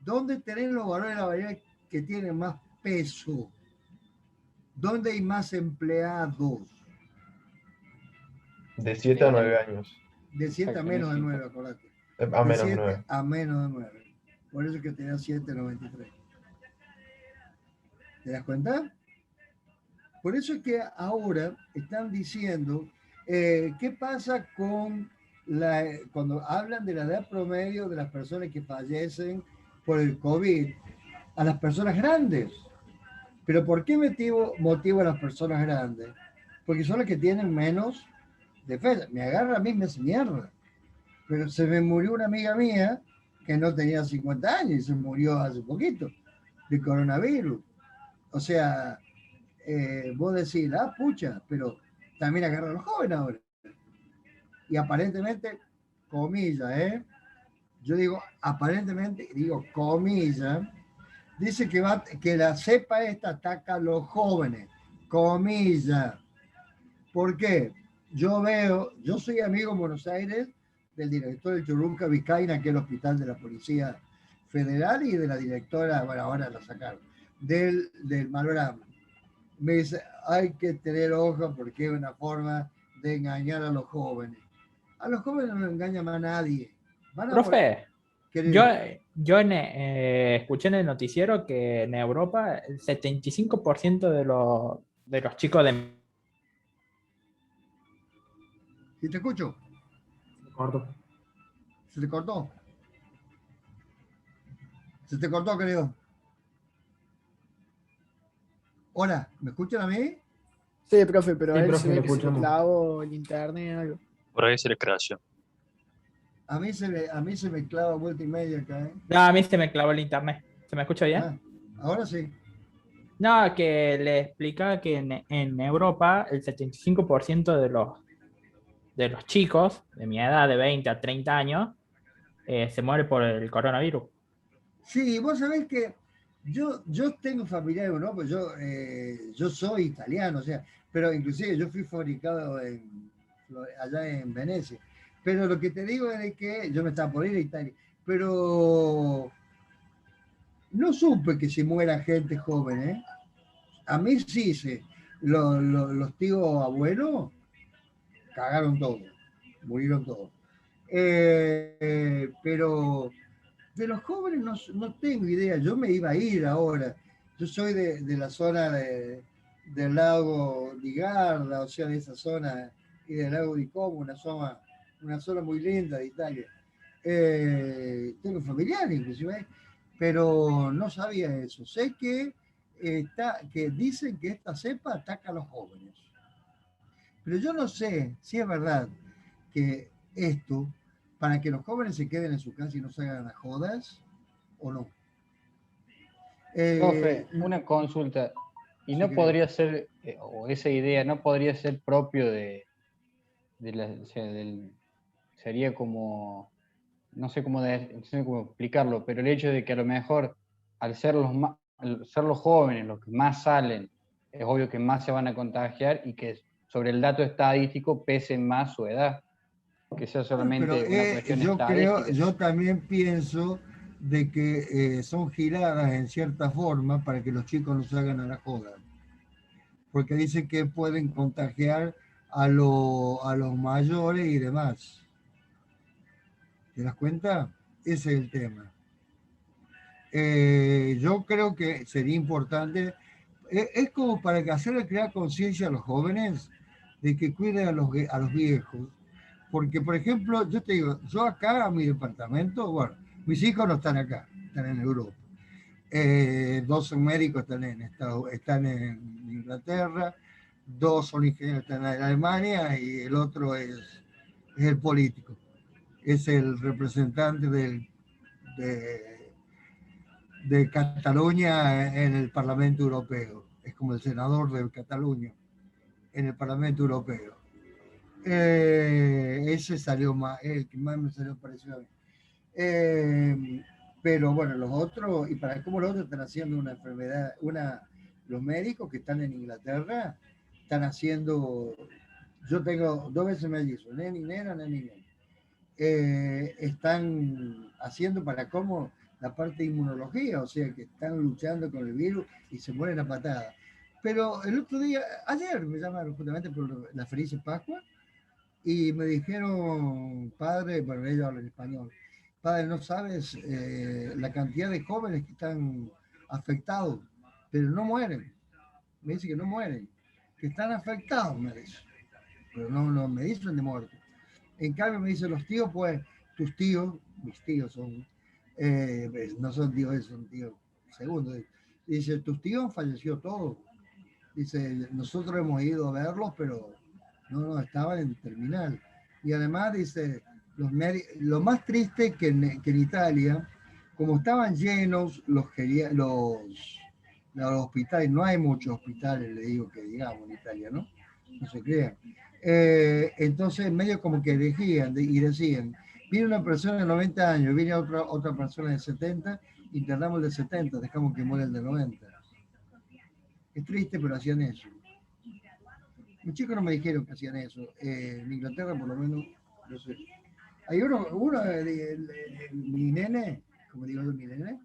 ¿Dónde tenés los valores de la variable que tienen más peso? ¿Dónde hay más empleados?
De 7 a 9 años.
De 7 a menos de 9, acordate.
A menos de
7
9.
a menos de 9. Por eso es que te da 793. ¿Te das cuenta? Por eso es que ahora están diciendo, ¿qué pasa con cuando hablan de la edad promedio de las personas que fallecen por el COVID? A las personas grandes. ¿Pero por qué motivo a las personas grandes? Porque son las que tienen menos defensa. Me agarra a mí, me hace mierda. Pero se me murió una amiga mía que no tenía 50 años y se murió hace poquito de coronavirus. O sea, vos decís, pucha, pero también agarra a los jóvenes ahora. Y aparentemente, comillas, yo digo aparentemente, digo comillas, dice que la cepa esta ataca a los jóvenes, comillas. ¿Por qué? Yo soy amigo en Buenos Aires del director del Churrunca Vizcaína, que es el hospital de la Policía Federal, y de la directora, bueno, ahora la sacaron, del Malorama. Me dice, hay que tener ojo porque es una forma de engañar a los jóvenes. A los jóvenes no engaña más nadie.
Profe, yo escuché en el noticiero que en Europa el 75% de los chicos de...
¿Sí te escucho?
Corto.
¿Se te cortó? ¿Se te cortó, querido? Hola, ¿me escuchan a mí?
Sí, profe, pero
Sí,
a él
profe,
se ve
lo
que se le
escuchamos.
clavó el internet o algo.
Por ahí se le creación.
A mí se me clava vuelta y media acá, ¿eh?
No, a mí se me clavó el internet. ¿Se me escucha bien?
Ah, ahora sí.
No, que le explicaba que en Europa el 75% de los chicos de mi edad, de 20 a 30 años, se muere por el coronavirus.
Sí, vos sabés que yo tengo familiares en Europa, yo soy italiano, o sea, pero inclusive yo fui fabricado allá en Venecia. Pero lo que te digo es que yo me estaba por ir a Italia, pero no supe que se muera gente joven, ¿eh? A mí sí, los tíos abuelos cagaron todo, murieron todos. Pero de los jóvenes no tengo idea, yo me iba a ir ahora. Yo soy de la zona del lago di Garda, o sea, de esa zona, y del lago di Como, una zona muy linda de Italia. Tengo familiares inclusive, pero no sabía eso. Sé que dicen que esta cepa ataca a los jóvenes. Pero yo no sé si es verdad que esto, para que los jóvenes se queden en su casa y no se hagan las jodas, o no.
Profe, una consulta. ¿Y no podría ser, o esa idea, no podría ser propio sería como, no sé cómo explicarlo, pero el hecho de que a lo mejor al ser los jóvenes los que más salen, es obvio que más se van a contagiar y que sobre el dato estadístico pese más su edad, que sea solamente una cuestión estadística.
Yo también pienso de que son giladas en cierta forma para que los chicos no se hagan a la joda, porque dicen que pueden contagiar a los mayores y demás. ¿Te das cuenta? Ese es el tema. Yo creo que sería importante es como para que hacerle crear conciencia a los jóvenes de que cuiden a los viejos. Porque, por ejemplo, yo te digo, yo acá a mi departamento, bueno, mis hijos no están acá, están en Europa. Dos son médicos, están en Inglaterra, dos son ingenieros, están en Alemania, y el otro es el político, es el representante de Cataluña en el Parlamento Europeo, es como el senador de Cataluña en el Parlamento Europeo. Ese salió más, el que más me salió parecido a mí. Pero bueno, los otros, y para cómo los otros están haciendo una enfermedad, los médicos que están en Inglaterra están haciendo, yo tengo 2 veces mellizos, nene y nena, nene y nena. Están haciendo para cómo la parte de inmunología, o sea que están luchando con el virus y se mueren a patadas. Pero el otro día, ayer me llamaron justamente por la feliz Pascua, y me dijeron, padre, bueno, ellos hablan español, padre, no sabes la cantidad de jóvenes que están afectados, pero no mueren. Me dice que no mueren, que están afectados, me dice. Pero no me dicen de muerte. En cambio me dicen los tíos, pues, tus tíos, mis tíos son, no son tíos, son tíos segundos. Dice, tus tíos han fallecido todos. Dice, nosotros hemos ido a verlos, pero no, estaban en terminal. Y además dice, lo más triste que en Italia, como estaban llenos los hospitales, no hay muchos hospitales, le digo que digamos en Italia, ¿no? No se crean. Entonces medio como que elegían y decían, viene una persona de 90 años, viene otra persona de 70, internamos el de 70, dejamos que muera el de 90. Es triste, pero hacían eso. Mis chicos no me dijeron que hacían eso. En Inglaterra, por lo menos, no sé. Hay mi nene, como digo yo, mi nene,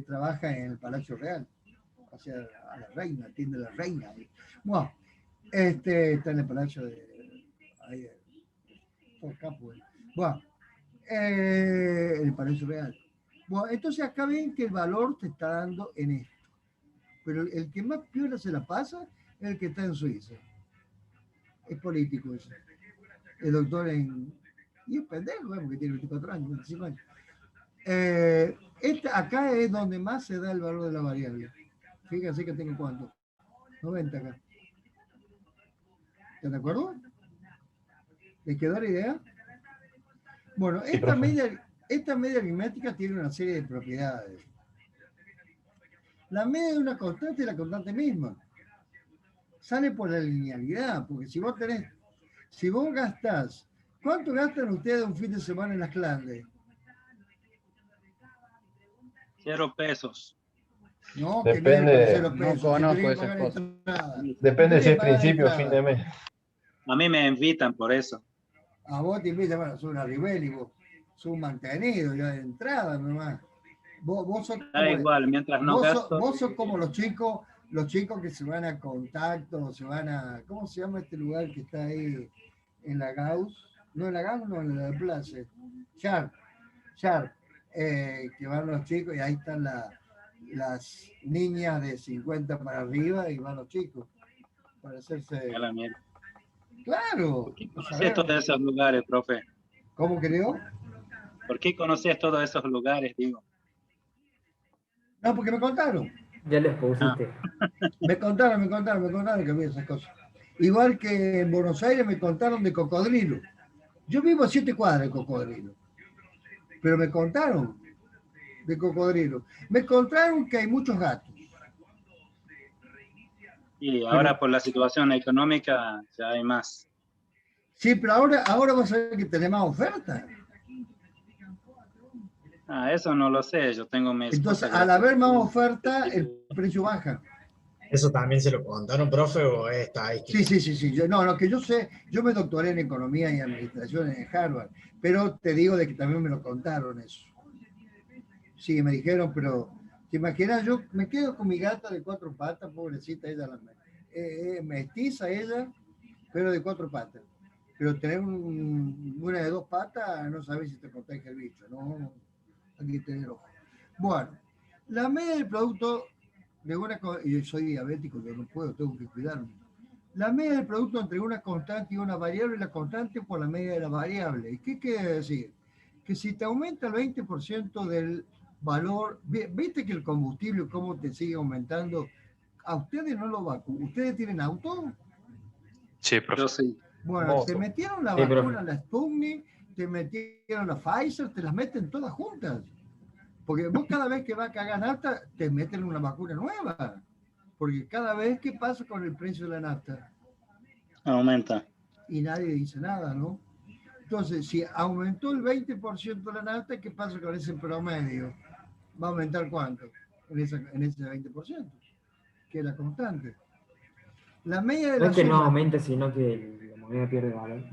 trabaja en el Palacio Real. O sea, a la reina, atiende a la reina. Bueno, está en el Palacio de... Ahí, acá, pues. Bueno, el Palacio Real. Bueno, entonces acá ven que el valor te está dando en esto. Pero el que más piola se la pasa es el que está en Suiza. Es político eso. El doctor en... Y es pendejo, porque tiene 24 años, 25 años. Acá es donde más se da el valor de la variable. Fíjense que tengo cuánto. 90 acá. ¿Están de acuerdo? ¿Les quedó la idea? Bueno,
Sí,
esta media aritmética tiene una serie de propiedades. La media de una constante es la constante misma. Sale por la linealidad, porque si vos gastás, ¿cuánto gastan ustedes un fin de semana en las Clandes?
0 pesos.
No,
Depende,
que 0 pesos.
No conozco
Si
esas cosas.
depende si es principio o fin de mes.
A mí me invitan por eso.
A vos te invitan, bueno, sos una Rivelli, vos sos un mantenido ya de entrada nomás. Vos sos
Da igual, mientras no gasto.
Vos sos como los chicos que se van a Contacto, se van a, ¿cómo se llama este lugar que está ahí en la Gauss? No en la Gauss, no, en la Plaza. Sharp, que van los chicos y ahí están las niñas de 50 para arriba y van los chicos para hacerse... Claro.
¿Por qué conoces todos esos lugares, profe?
¿Cómo creo?
¿Por qué conoces todos esos lugares, digo?
No, porque me contaron.
Ya les pusiste.
Me contaron que había esas cosas. Igual que en Buenos Aires me contaron de cocodrilo. Yo vivo a 7 cuadras de cocodrilo. Pero me contaron de cocodrilo. Me contaron que hay muchos gatos.
Y ahora por la situación económica ya hay más.
Sí, pero ahora vas a ver que tenés más oferta.
Eso no lo sé, yo tengo mis...
Entonces, al haber más oferta, el precio baja.
¿Eso también se lo contaron, profe, o está ahí?
Sí. Lo que yo sé, yo me doctoré en Economía y Administración en Harvard, pero te digo de que también me lo contaron eso. Sí, me dijeron, pero ¿te imaginas? Yo me quedo con mi gata de 4 patas, pobrecita, ella mestiza ella, pero de 4 patas. Pero tener una de 2 patas, no sabes si te protege el bicho, ¿no? Hay que tener ojo. Bueno, la media del producto y soy diabético, yo no puedo, tengo que cuidarme. La media del producto entre una constante y una variable, la constante por la media de la variable. ¿Y qué quiere decir? Que si te aumenta el 20% del valor, ¿viste que el combustible, cómo te sigue aumentando? A ustedes no lo vacunan. ¿Ustedes tienen auto?
Sí, profe.
Yo sí.
Bueno, te metieron la vacuna, la Sputnik, te metieron la Pfizer, te las meten todas juntas. Porque vos cada vez que va a cagar nafta, te meten una vacuna nueva. Porque cada vez, ¿qué pasa con el precio de la nafta?
Aumenta.
Y nadie dice nada, ¿no? Entonces, si aumentó el 20% de la nafta, ¿qué pasa con ese promedio? ¿Va a aumentar cuánto? En ese 20%, que es la constante. La media de
No
la
es que no
suma,
aumente, sino que la moneda pierde valor.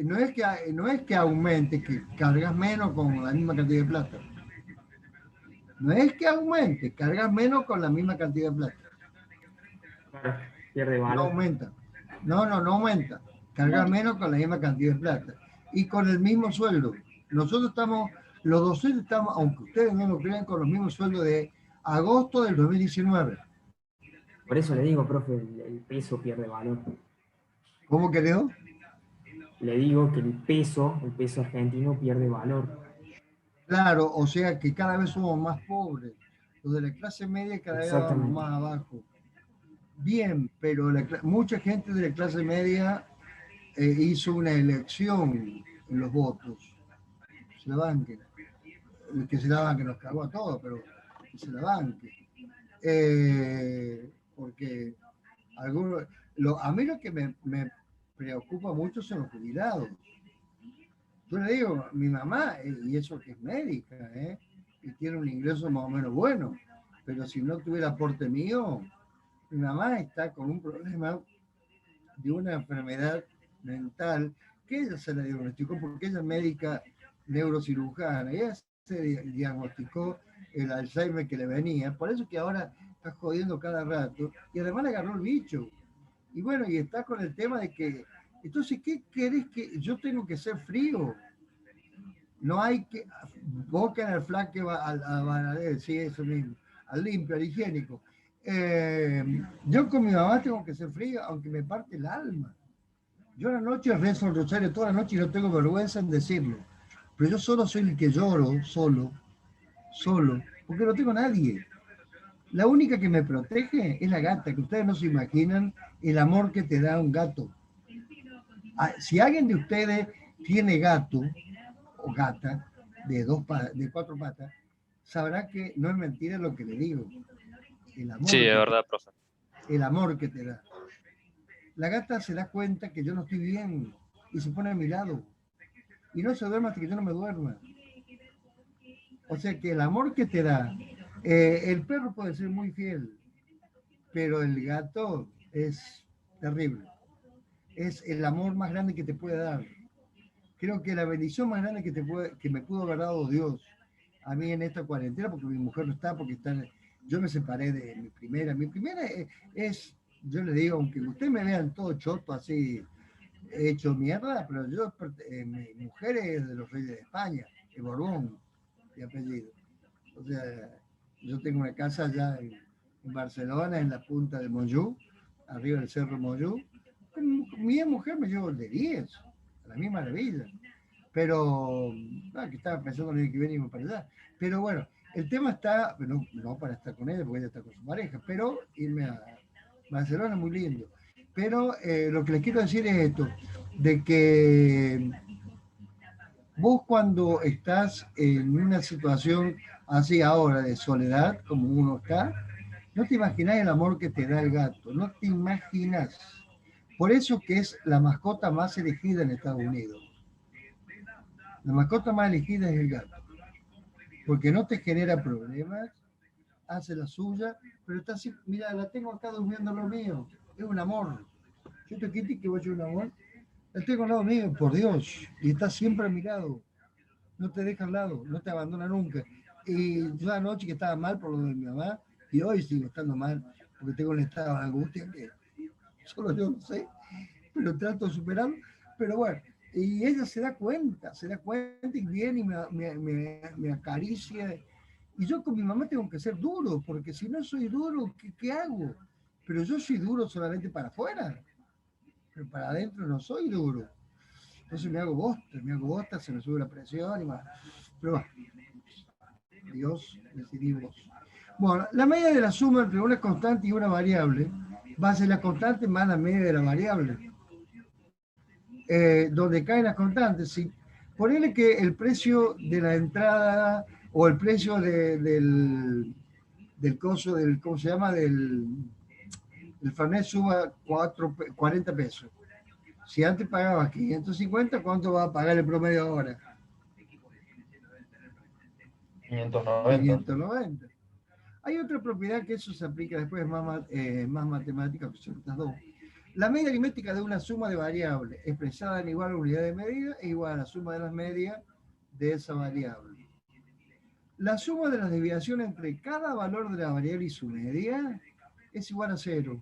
no es que aumente, que cargas menos con la misma cantidad de plata. No es que aumente, cargas menos con la misma cantidad de plata.
Claro, pierde
No
valor.
aumenta. No aumenta. Cargas menos con la misma cantidad de plata. Y con el mismo sueldo. Nosotros estamos, los docentes estamos, aunque ustedes no lo crean, con los mismos sueldos de agosto del 2019.
Por eso le digo, profe, el peso pierde valor.
¿Cómo quedó?
Le digo que el peso argentino pierde valor.
Claro, o sea que cada vez somos más pobres. Los de la clase media cada vez vamos más abajo. Bien, pero mucha gente de la clase media hizo una elección en los votos. Se la banquen. El que se la banque nos cagó a todos, pero que se la banque. Porque algunos, a mí lo que me preocupa mucho son los jubilados. Yo le digo, mi mamá, y eso que es médica, y tiene un ingreso más o menos bueno, pero si no tuviera aporte mío, mi mamá está con un problema de una enfermedad mental que ella se la diagnosticó porque ella es médica neurocirujana, y ella se diagnosticó el Alzheimer que le venía, por eso que ahora está jodiendo cada rato, y además le agarró el bicho. Y bueno, y está con el tema de que, entonces, ¿qué querés que yo tengo que ser frío? No hay que, boca en el flan que va al sí, eso mismo, al limpio, al higiénico. Yo con mi mamá tengo que ser frío, aunque me parte el alma. Yo a la noche rezo el rosario toda la noche y no tengo vergüenza en decirlo. Pero yo solo soy el que lloro, solo, porque no tengo nadie. La única que me protege es la gata, que ustedes no se imaginan el amor que te da un gato. Si alguien de ustedes tiene gato o gata de 4 patas, sabrá que no es mentira lo que le digo. El amor
Sí, es verdad, profe.
El amor que te da. La gata se da cuenta que yo no estoy bien y se pone a mi lado. Y no se duerme hasta que yo no me duerma. O sea que el amor que te da, el perro puede ser muy fiel, pero el gato es terrible. Es el amor más grande que te puede dar. Creo que la bendición más grande que me pudo haber dado Dios a mí en esta cuarentena, porque mi mujer no está, yo me separé de mi primera. Mi primera es, yo le digo, aunque ustedes me vean todo choto así, hecho mierda, pero mi mujer es de los Reyes de España, de Borbón, de apellido. O sea, yo tengo una casa allá en Barcelona, en la punta de Montjuïc, arriba del Cerro Montjuïc. Mi mujer me llevó de 10, a la misma maravilla. Pero, que estaba pensando en el que venimos para allá. Pero bueno, el tema está, no para estar con ella, porque ella está con su pareja, pero irme a Barcelona es muy lindo. Pero lo que les quiero decir es esto, de que vos cuando estás en una situación así ahora de soledad, como uno está, no te imaginás el amor que te da el gato, no te imaginas. Por eso que es la mascota más elegida en Estados Unidos. La mascota más elegida es el gato, porque no te genera problemas, hace la suya, pero está así, mira, la tengo acá durmiendo lo mío, es un amor. Yo te quité que voy a ser un amor, la tengo al lado mío, por Dios, y está siempre a mi lado, no te deja al lado, no te abandona nunca. Y yo anoche que estaba mal por lo de mi mamá, y hoy sigo estando mal, porque tengo un estado de angustia que solo yo no sé, pero trato de superarlo, pero bueno. Y ella se da cuenta y viene y me acaricia Y yo con mi mamá tengo que ser duro, porque si no soy duro, ¿qué hago? Pero yo soy duro solamente para afuera, pero para adentro no soy duro. Entonces me hago bosta, se me sube la presión y más. Pero bueno, Dios, decidimos. Bueno, la media de la suma entre una constante y una variable va a ser la constante más la media de la variable. Donde caen las constantes, si ponele que el precio de la entrada o el precio del coso, ¿cómo se llama? Del Fernet suba 40 pesos. Si antes pagabas 550, ¿cuánto va a pagar el promedio ahora?
590.
590. Hay otra propiedad que eso se aplica después, más matemática, que son estas dos. La media aritmética de una suma de variables expresada en igual unidad de medida es igual a la suma de las medias de esa variable. La suma de las desviaciones entre cada valor de la variable y su media es igual a 0.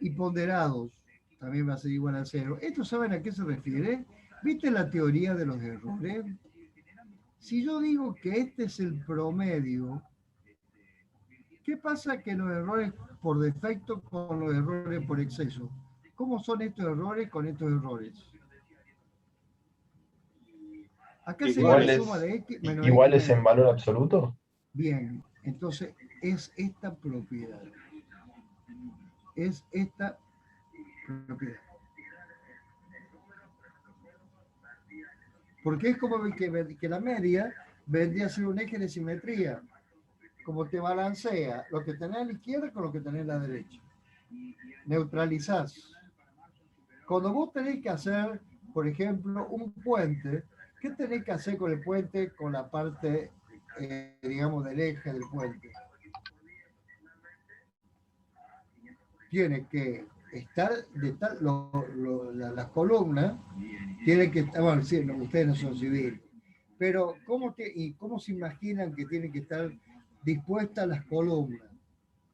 Y ponderados también va a ser igual a 0. ¿Esto saben a qué se refiere? ¿Viste la teoría de los errores? Si yo digo que este es el promedio, ¿qué pasa que los errores por defecto con los errores por exceso? ¿Cómo son estos errores con estos errores? Acá sería la suma de x menos
¿Iguales
x
en valor absoluto?
Bien, entonces es esta propiedad. Es esta propiedad. Porque es como que la media vendría a ser un eje de simetría. Como te balancea lo que tenés a la izquierda con lo que tenés a la derecha. Neutralizás. Cuando vos tenés que hacer, por ejemplo, un puente, ¿qué tenés que hacer con el puente, con la parte, digamos, del eje del puente? Tiene que estar, las columnas, tienen que estar, bueno, sí, no, ustedes no son civiles, pero ¿cómo se imaginan que tienen que estar dispuestas las columnas?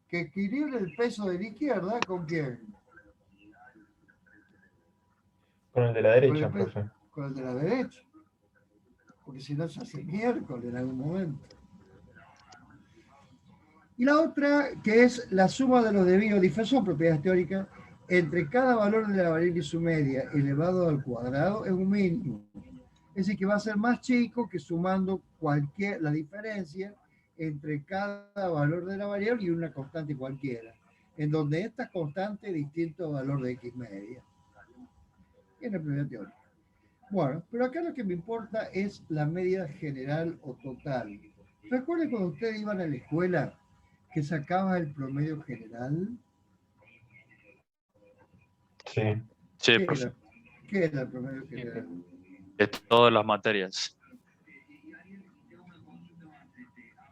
Que equilibre el peso de la izquierda, ¿con quién?
Con el de la derecha, profe.
Con el de la derecha. Porque si no se hace miércoles en algún momento. Y la otra, que es la suma de los desvíos difesos, son propiedades teóricas, entre cada valor de la variable y su media elevado al cuadrado es un mínimo. Es decir, que va a ser más chico que sumando la diferencia entre cada valor de la variable y una constante cualquiera, en donde esta constante es distinto al valor de x media. Es la propiedad teórica. Bueno, pero acá lo que me importa es la media general o total. ¿Recuerdan cuando ustedes iban a la escuela que sacaba el promedio general?
Sí.
Sí, profe.
¿Qué era el promedio general?
De todas las materias.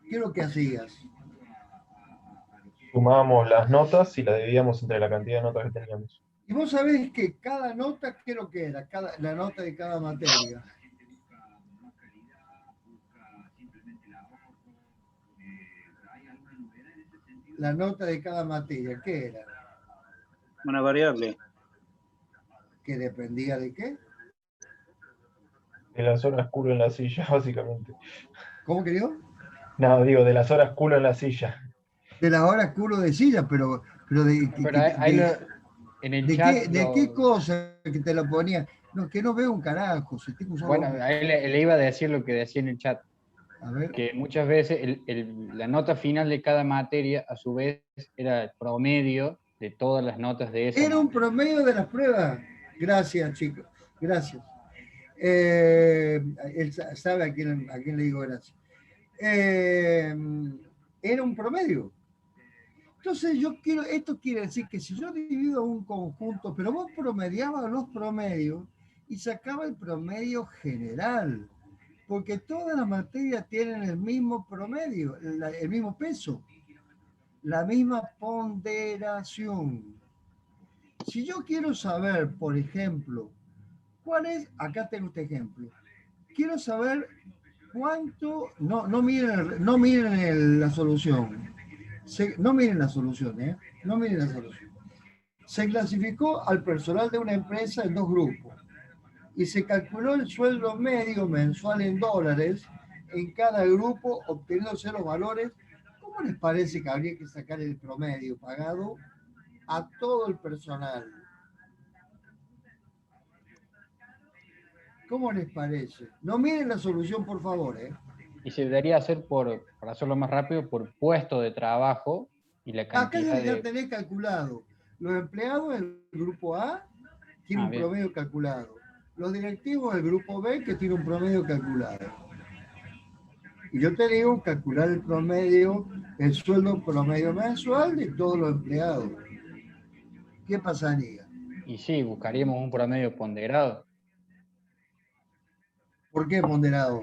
¿Qué es lo que hacías?
Sumábamos las notas y las dividíamos entre la cantidad de notas que teníamos.
Y vos sabés que cada nota, ¿qué es lo que era? La nota de cada materia. La nota de cada materia, ¿qué era?
Una variable.
¿Que dependía de qué?
De las horas culo en la silla, básicamente.
¿Cómo, querido?
No, digo, de las horas culo en la silla.
De las horas culo de silla, pero ¿de qué cosa que te lo ponía? No, que no veo un carajo.
Bueno, ahí le iba a decir lo que decía en el chat.
A ver.
Que muchas veces la nota final de cada materia, a su vez, era el promedio de todas las notas de esa
Era un
materia.
promedio de las pruebas. Gracias, chicos. Gracias. Él sabe a quién le digo gracias. Era un promedio. Entonces esto quiere decir que si yo divido un conjunto, pero vos promediabas los promedios y sacaba el promedio general, porque todas las materias tienen el mismo promedio, el mismo peso, la misma ponderación. Si yo quiero saber, por ejemplo, acá tengo este ejemplo, quiero saber cuánto, no miren la solución. No miren la solución, no miren la solución. Se clasificó al personal de una empresa en 2 grupos y se calculó el sueldo medio mensual en dólares en cada grupo, obteniéndose los valores. ¿Cómo les parece que habría que sacar el promedio pagado a todo el personal? ¿Cómo les parece? No miren la solución, por favor, ¿eh?
Y se debería hacer para hacerlo más rápido, por puesto de trabajo y la
Acá
cantidad
ya
de...
tenés calculado. Los empleados del grupo A tienen un
bien.
promedio calculado. Los directivos del grupo B que tiene un promedio calculado. Y yo te digo, calcular el promedio, el sueldo promedio mensual de todos los empleados. ¿Qué pasaría?
Y sí, buscaríamos un promedio ponderado.
¿Por qué ponderado?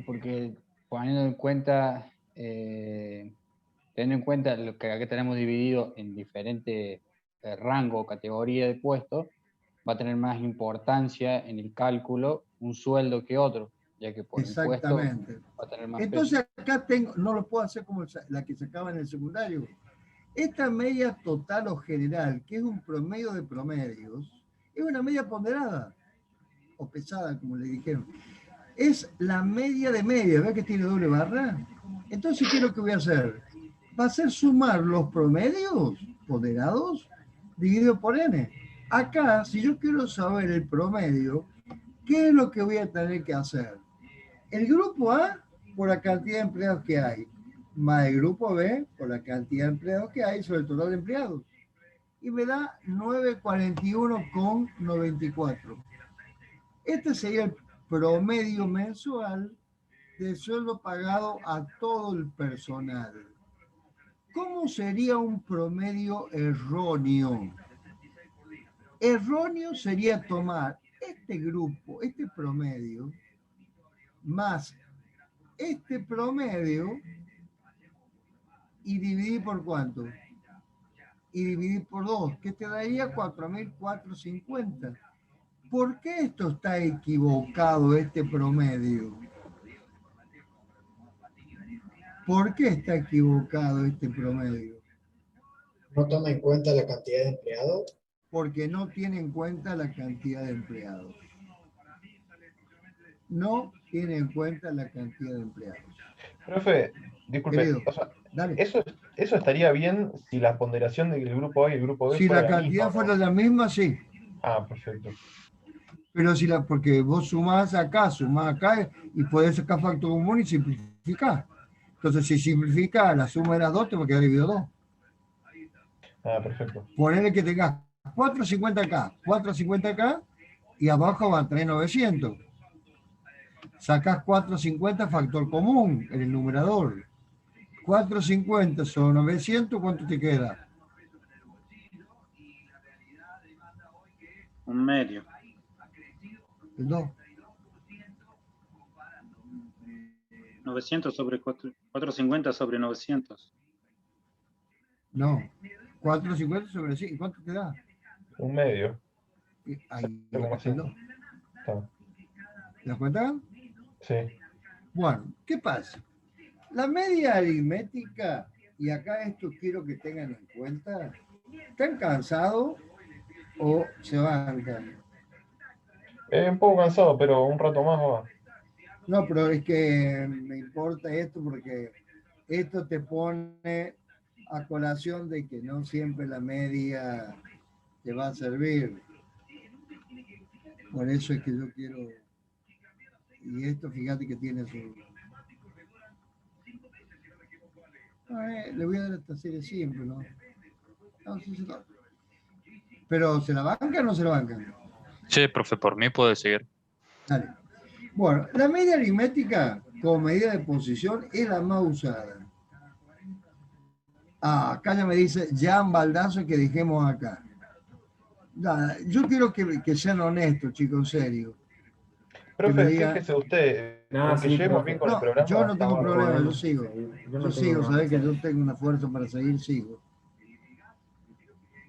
Porque teniendo en cuenta lo que acá tenemos dividido en diferentes rangos o categorías de puestos, va a tener más importancia en el cálculo un sueldo que otro, ya que por el puesto
Exactamente.
va a tener más
Entonces
peso.
acá tengo, no lo puedo hacer como la que sacaba en el secundario. Esta media total o general, que es un promedio de promedios, es una media ponderada, o pesada, como le dijeron. Es la media de media, ¿ves que tiene doble barra? Entonces, ¿qué es lo que voy a hacer? Va a ser sumar los promedios ponderados dividido por n. Acá, si yo quiero saber el promedio, ¿qué es lo que voy a tener que hacer? El grupo A, por la cantidad de empleados que hay, más el grupo B, por la cantidad de empleados que hay sobre el total de empleados. Y me da 941,94. Este sería el promedio mensual del sueldo pagado a todo el personal. ¿Cómo sería un promedio erróneo? Erróneo sería tomar este grupo, este promedio, más este promedio y dividir por cuánto. Y dividir por 2, que te daría 4.450. ¿Por qué esto está equivocado, este promedio? ¿Por qué está equivocado este promedio?
¿No toma en cuenta la cantidad de empleados?
Porque no tiene en cuenta la cantidad de empleados. No tiene en cuenta la cantidad de empleados.
Profe, disculpe,
Querido,
o sea,
dale.
eso estaría bien si la ponderación del grupo A y el grupo B
Si
fuera
la
la
cantidad
misma, ¿no?
fuera la misma, sí.
Ah, perfecto.
Pero si porque vos sumás acá y podés sacar factor común y simplificar. Entonces, si simplificás la suma de las dos, te va a quedar dividido 2.
Ah, perfecto.
Ponele que tengas 450 acá, 450 acá, y abajo van 3.900. Sacás 450 factor común en el numerador. 450 sobre 900, ¿cuánto te queda?
Un medio.
El 2.
900 sobre 450 sobre 900.
No. 450 sobre 100. ¿Cuánto te da?
Un medio.
Ahí,
0,5.
¿Te das cuenta?
Sí.
Bueno, ¿qué pasa? La media aritmética, y acá esto quiero que tengan en cuenta, ¿están cansados o se bancan?
Un poco cansado, pero un rato más va.
No, pero es que me importa esto porque esto te pone a colación de que no siempre la media te va a servir. Por eso es que yo quiero... Y esto, fíjate que tiene su... le voy a dar esta serie siempre, ¿no? No, sí, sí, no. Pero ¿se la bancan o no se la bancan?
Sí, profe, por mí puede seguir.
Dale. Bueno, la media aritmética como medida de posición es la más usada. Ah, acá ya me dice Jan Baldazo que dejemos acá. Nada, yo quiero que sean honestos, chicos, en serio.
Profe, fíjese usted,
No,
con que
sí,
lleguemos
profe.
bien con el
No,
programa.
yo no tengo
está
problema,
bárbaro.
yo sigo.
Yo no
Yo sigo,
tengo
sabés que
nada.
yo tengo una fuerza para seguir, sigo.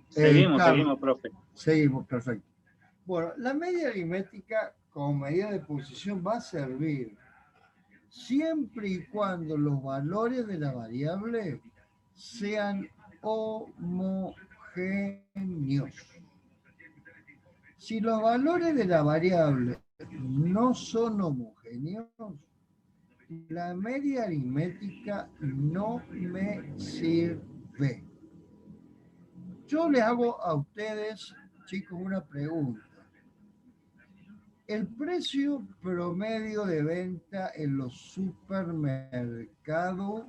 Seguimos,
Carlos,
seguimos, profe.
seguimos, perfecto. Bueno, la media aritmética como medida de posición va a servir siempre y cuando los valores de la variable sean homogéneos. Si los valores de la variable no son homogéneos, la media aritmética no me sirve. Yo le hago a ustedes, chicos, una pregunta. El precio promedio de venta en los supermercados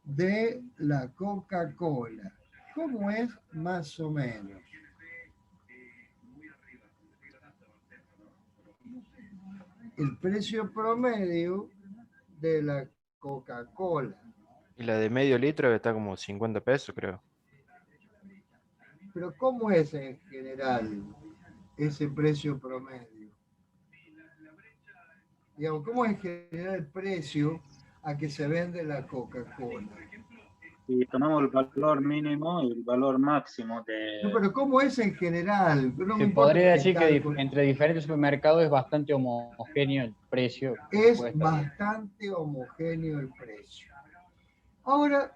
de la Coca-Cola, ¿cómo es más o menos? El precio promedio de la Coca-Cola.
Y la de medio litro está como 50 pesos, creo.
Pero ¿cómo es en general ese precio promedio? Digamos, ¿cómo es en general el precio a que se vende la Coca-Cola?
Si tomamos el valor mínimo y el valor máximo de...
No, pero ¿cómo es en general? No me
Se
importa
podría
que
decir que
tal,
entre diferentes supermercados es bastante homogéneo el precio.
es
Puede estar bien.
bastante homogéneo el precio. Ahora,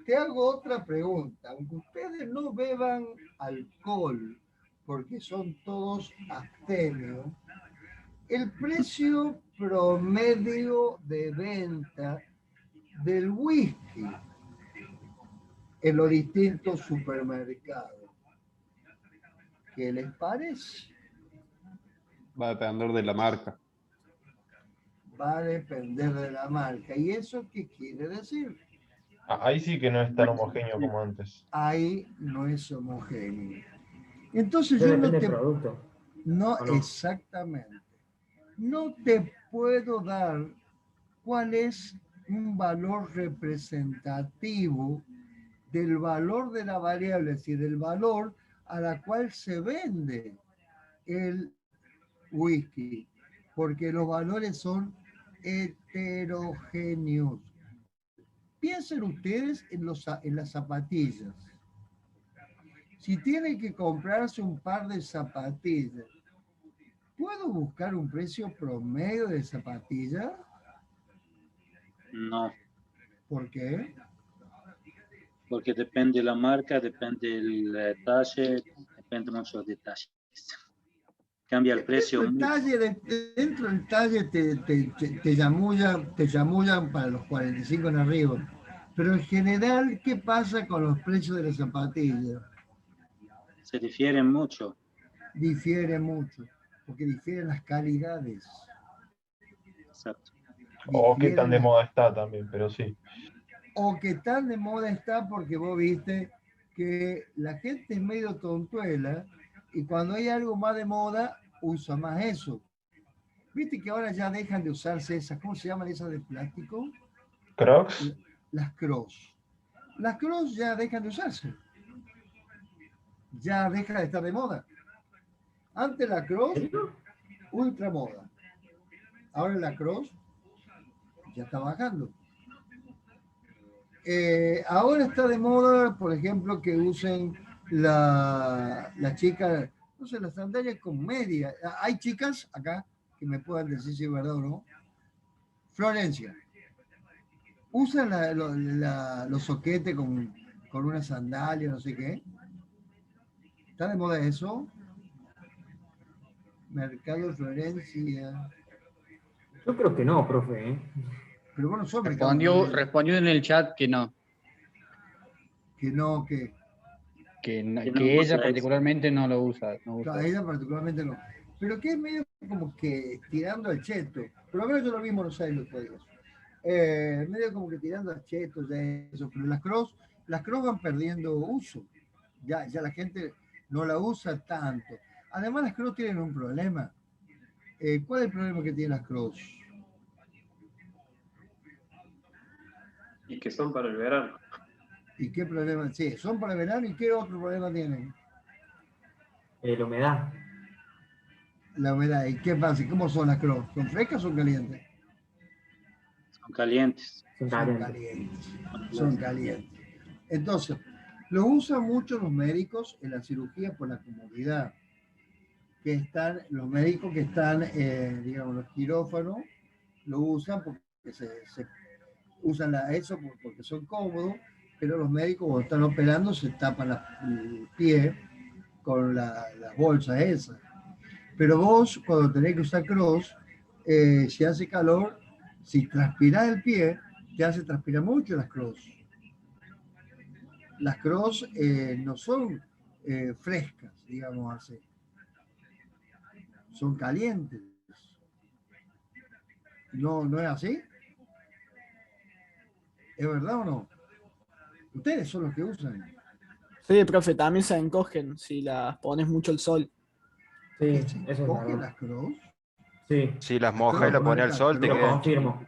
te hago otra pregunta. Aunque ustedes no beban alcohol, porque son todos abstemios, el precio promedio de venta del whisky en los distintos supermercados, ¿qué les parece?
Va a depender de la marca.
Va a depender de la marca. ¿Y eso qué quiere decir?
Ahí sí que no es tan homogéneo como antes.
Ahí no es homogéneo. Entonces
Ya
yo no
depende
te...
del producto.
No,
¿O no?
exactamente. No te puedo dar cuál es un valor representativo del valor de la variable, es decir, del valor a la cual se vende el whisky, porque los valores son heterogéneos. Piensen ustedes en las zapatillas. Si tienen que comprarse un par de zapatillas, ¿puedo buscar un precio promedio de zapatilla?
No,
¿Por qué?
porque depende de la marca, depende del talle, depende de muchos detalles. Cambia el precio mucho.
Dentro del talle te llamullan para los 45 en arriba. Pero en general, ¿qué pasa con los precios de las zapatillas?
Se difieren mucho.
Difiere mucho, porque difieren las calidades.
Exacto.
O qué tan de moda está también, pero sí.
O que tan de moda está porque vos viste que la gente es medio tontuela y cuando hay algo más de moda, usa más eso. Viste que ahora ya dejan de usarse esas, ¿cómo se llaman esas de plástico?
¿Crocs?
Las Crocs. Las Crocs ya dejan de usarse. Ya deja de estar de moda. Antes la Crocs, ultra moda. Ahora la Crocs ya está bajando. Ahora está de moda, por ejemplo, que usen la chica, no sé, las sandalias con media. Hay chicas acá que me puedan decir si es verdad o no. Florencia, usan los soquetes con una sandalia, no sé qué. ¿Está de moda eso? Mercado Florencia.
Yo creo que no, profe, ¿eh?
Pero bueno, son
Respondió en el chat que no.
Que no, que...
Que, no,
Que no
que
usa
ella particularmente no lo usa. No usa.
Claro, ella particularmente no. Pero que es medio como que tirando al cheto. Por lo menos yo lo vi en Buenos Aires los días. Medio como que tirando al cheto ya eso. Pero las Crocs van perdiendo uso. Ya la gente no la usa tanto. Además las Crocs tienen un problema. ¿Cuál es el problema que tienen las Crocs?
Y que son para el verano.
¿Y qué problema? Sí, son para el verano. ¿Y qué otro problema tienen?
La humedad.
La humedad. ¿Y qué pasa? ¿Cómo son las Crocs? ¿Son frescas o son calientes?
Son calientes.
Son calientes. Entonces, lo usan mucho los médicos en la cirugía por la comodidad. Los médicos que están, digamos, los quirófanos, lo usan porque se usan eso porque son cómodos, pero los médicos cuando están operando se tapan el pie con las bolsas esas. Pero vos, cuando tenés que usar cross, si hace calor, si transpirás el pie, te hace transpirar mucho las cross. Las cross no son frescas, digamos así. Son calientes. ¿No, no es así? ¿Es verdad o no? Ustedes son los que usan.
Sí, profe, también se encogen si las pones mucho al sol.
Sí, eso es
¿Cogen
verdad.
las cross?
Sí,
Si las mojas y las pones al sol, te
lo
quedan
confirmo.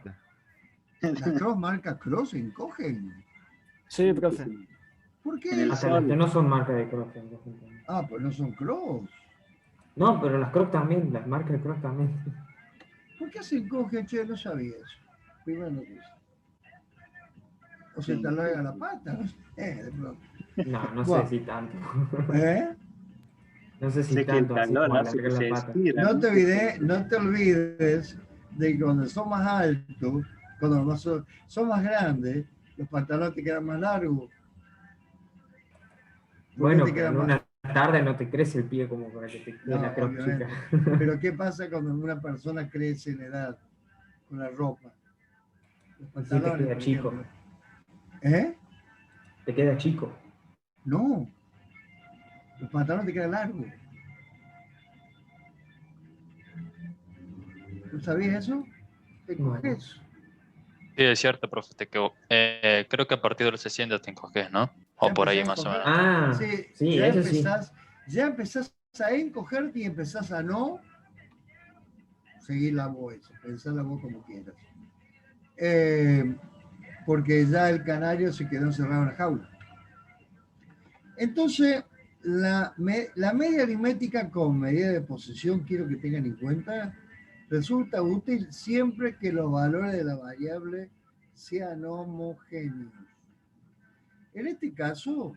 chiquititas.
Las cross marca cross se encogen.
Sí, profe.
¿Por
En el
qué?
Hasta las que
sol.
no son marca de Crocs.
Ah, pues no son cross.
No, pero las Crocs también, las marcas de Crocs también.
¿Por qué se encogen, che? No sabía eso. Primera noticia. O se te alarga la pata, no sé, de pronto.
No, no sé
Bueno.
si tanto.
¿Eh?
No sé si
Sé que el
tanto así
calor
como
hace que
alargar
se
la pata.
estira.
No te olvides de que cuando son más altos, cuando son más grandes, los pantalones te quedan más largos.
Bueno,
te
pero
quedan
en
más-
una tarde no te crece el pie como para que te quede
No,
la Croc
obviamente.
chica.
Pero ¿qué pasa cuando una persona crece en edad con la ropa? Los
Y se te
pantalones,
queda
por
chico.
ejemplo. ¿Eh?
Te queda chico.
No. Los pantalones te quedan largos. ¿Tú sabías eso? Te
No.
coges.
Sí, es cierto, profe. Creo que a partir de los 60 te encoges, ¿no? O
Ya
por ahí
empezás a
más o
encoger.
menos.
Ah,
Sí,
sí, eso sí.
ya empezás a encogerte y empezás a no seguir la voz, pensar la voz como quieras. Porque ya el canario se quedó encerrado en la jaula. Entonces, la media aritmética con medida de posición, quiero que tengan en cuenta, resulta útil siempre que los valores de la variable sean homogéneos. En este caso,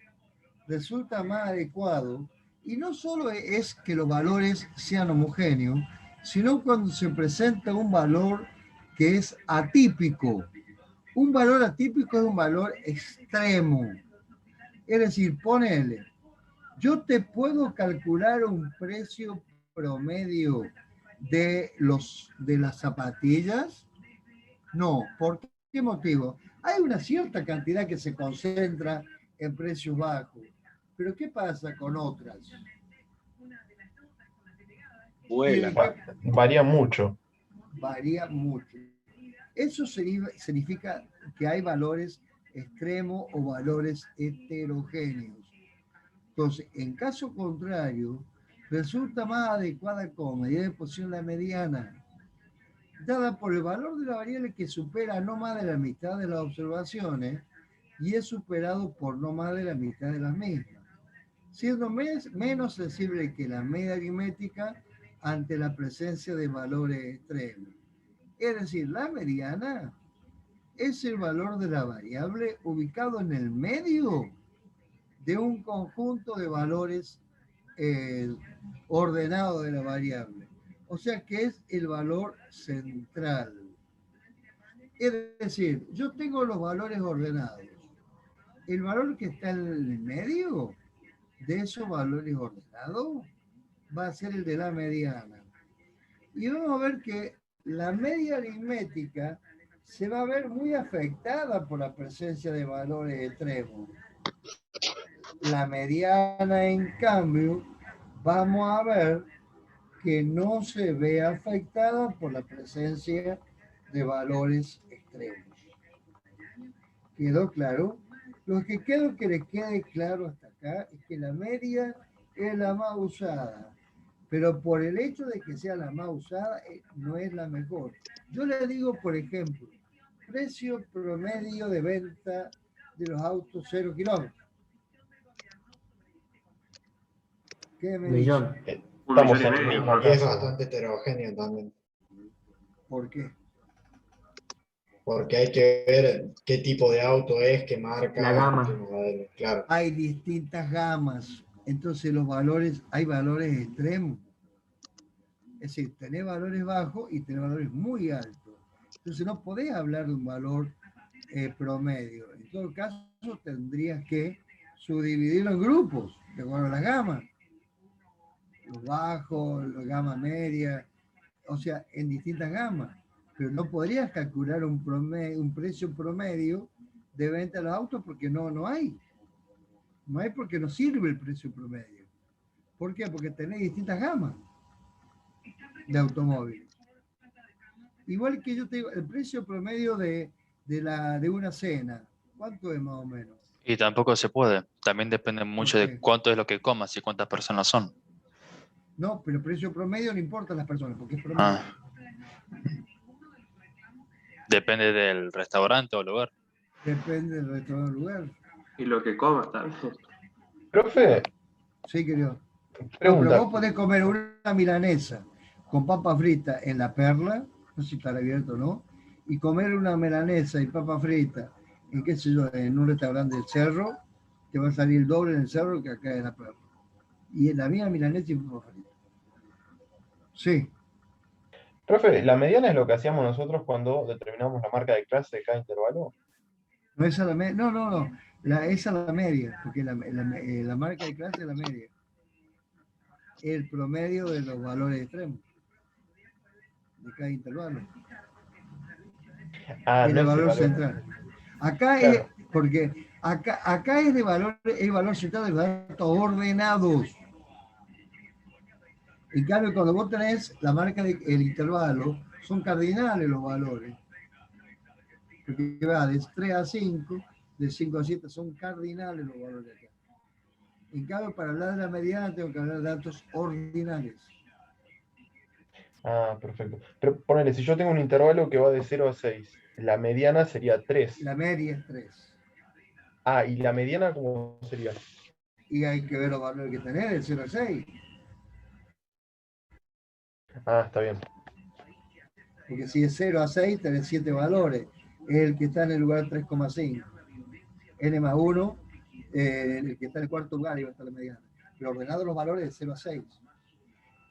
resulta más adecuado, y no solo es que los valores sean homogéneos, sino cuando se presenta un valor que es atípico. Un valor atípico es un valor extremo. Es decir, ponele, yo te puedo calcular un precio promedio de las zapatillas. No, ¿por qué motivo? Hay una cierta cantidad que se concentra en precios bajos, pero ¿qué pasa con otras?
Vuela.
Varía mucho.
Varía mucho. Eso significa que hay valores extremos o valores heterogéneos. Entonces, en caso contrario, resulta más adecuada como medida de posición la mediana, dada por el valor de la variable que supera no más de la mitad de las observaciones y es superado por no más de la mitad de las mismas, siendo menos sensible que la media aritmética ante la presencia de valores extremos. Es decir, la mediana es el valor de la variable ubicado en el medio de un conjunto de valores ordenado de la variable. O sea que es el valor central. Es decir, yo tengo los valores ordenados. El valor que está en el medio de esos valores ordenados va a ser el de la mediana. Y vamos a ver que la media aritmética se va a ver muy afectada por la presencia de valores extremos. La mediana, en cambio, vamos a ver que no se ve afectada por la presencia de valores extremos. ¿Quedó claro? Lo que quiero que les quede claro hasta acá es que la media es la más usada, pero por el hecho de que sea la más usada, no es la mejor. Yo le digo, por ejemplo, precio promedio de venta de los autos 0 kilómetros. ¿Qué me dice?
Millón.
Estamos en
1,5
el
millones.
mismo
Y es
caso.
bastante heterogéneo también.
¿Por qué?
Porque hay que ver qué tipo de auto es, qué marca,
La gama.
qué modelo. Claro.
Hay distintas gamas, entonces hay valores extremos. Es decir, tenés valores bajos y tenés valores muy altos. Entonces no podés hablar de un valor promedio. En todo caso, tendrías que subdividirlo en grupos, de acuerdo a la gama. los bajos, la gama media, o sea, en distintas gamas. Pero no podrías calcular un precio promedio de venta de los autos porque no hay. No hay porque no sirve el precio promedio. ¿Por qué? Porque tenés distintas gamas de automóviles. Igual que yo te digo, el precio promedio de una cena, ¿cuánto es más o menos?
Y tampoco se puede. También depende mucho de cuánto es lo que comas y cuántas personas son.
No, pero el precio promedio no importa a las personas, porque es promedio.
Depende del restaurante o lugar.
Depende del restaurante o lugar.
Y lo que comas también.
Profe.
Sí, querido.
Pregunta.
No, pero vos podés comer una milanesa con papa frita en La Perla, no sé si estará abierto o no, y comer una milanesa y papa frita en, qué sé yo, en un restaurante del Cerro, te va a salir el doble en el Cerro que acá en La Perla. Y en la mía milanesa y papa frita. Sí.
Profe, ¿la mediana es lo que hacíamos nosotros cuando determinamos la marca de clase de cada intervalo?
No es a la media, no. Es a la media, porque la marca de clase es la media. El promedio de los valores extremos de cada intervalo.
Ah,
el valor central. Acá
claro.
es, porque acá es de valor, el valor central de los datos ordenados. En cambio, cuando vos tenés la marca del intervalo, son cardinales los valores. Porque va de 3 a 5, de 5 a 7 son cardinales los valores acá. En cambio, para hablar de la mediana tengo que hablar de datos ordinales.
Ah, perfecto. Pero ponele, si yo tengo un intervalo que va de 0 a 6, la mediana sería 3.
La media es 3.
Ah, ¿y la mediana cómo sería?
Y hay que ver los valores que tenés, del 0 a 6.
Ah, está bien.
Porque si es 0 a 6, tenés 7 valores. Es el que está en el lugar 3,5. N más 1, el que está en el cuarto lugar, y va a estar la mediana. Pero ordenado los valores de 0 a 6.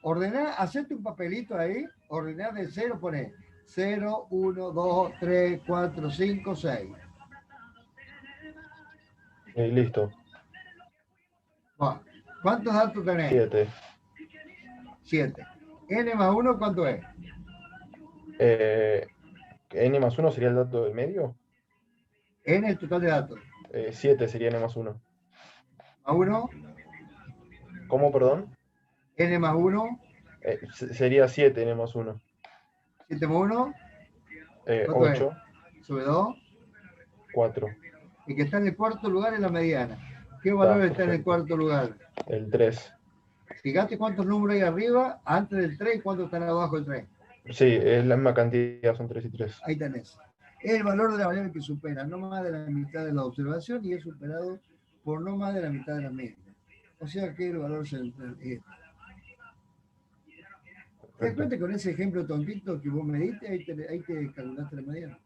Ordenar, hacerte un papelito ahí, ordenar de 0, poner 0, 1, 2, 3, 4, 5, 6.
Listo.
Bueno, ¿cuántos datos tenés?
7.
7. N más 1, ¿cuánto es?
N más 1 sería el dato del medio.
N el total de datos.
7 sería N más 1.
¿Más 1?
¿Cómo, perdón?
N más 1.
Sería 7 N más 1.
7 más 1.
8.
Sobre 2.
4.
El que está en el cuarto lugar es la mediana. ¿Qué valor está en el cuarto lugar?
El 3.
Fíjate cuántos números hay arriba antes del 3 y cuántos están abajo del 3.
Sí, es la misma cantidad, son 3 y 3.
Ahí tenés. Es el valor de la variable que supera no más de la mitad de la observación y es superado por no más de la mitad de la media. O sea que el valor central es. ¿Te das cuenta con ese ejemplo tontito que vos me diste? Ahí te calculaste la mediana.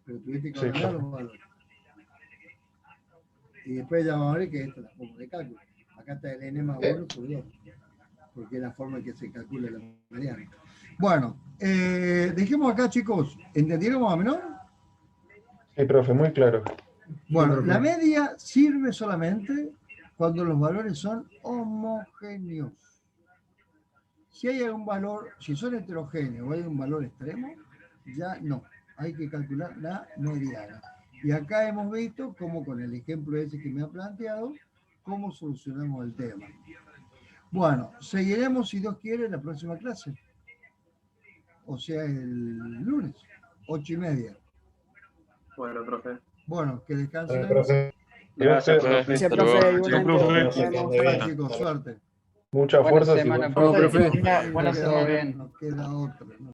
Pero tuviste que ordenar los valores. Y después ya vamos a ver que esta es la forma de cálculo. Acá está el N más 1 sobre 2. Porque es la forma en que se calcula la mediana. Bueno, dejemos acá, chicos. ¿Entendieron más o menos?
Sí, profe, muy claro.
Bueno, la media sirve solamente cuando los valores son homogéneos. Si hay algún valor, si son heterogéneos o hay un valor extremo, ya no. Hay que calcular la mediana. Y acá hemos visto cómo con el ejemplo ese que me ha planteado, cómo solucionamos el tema. Bueno, seguiremos, si Dios quiere, en la próxima clase. O sea, el lunes, 8:30.
Bueno, profe.
Bueno, que descansen.
Gracias, profe.
Gracias, profe.
Igualmente. Chicos, suerte.
Mucha
Buena
fuerza.
semana,
y
profe.
profe.
Buena semana, bien.
Nos queda otra.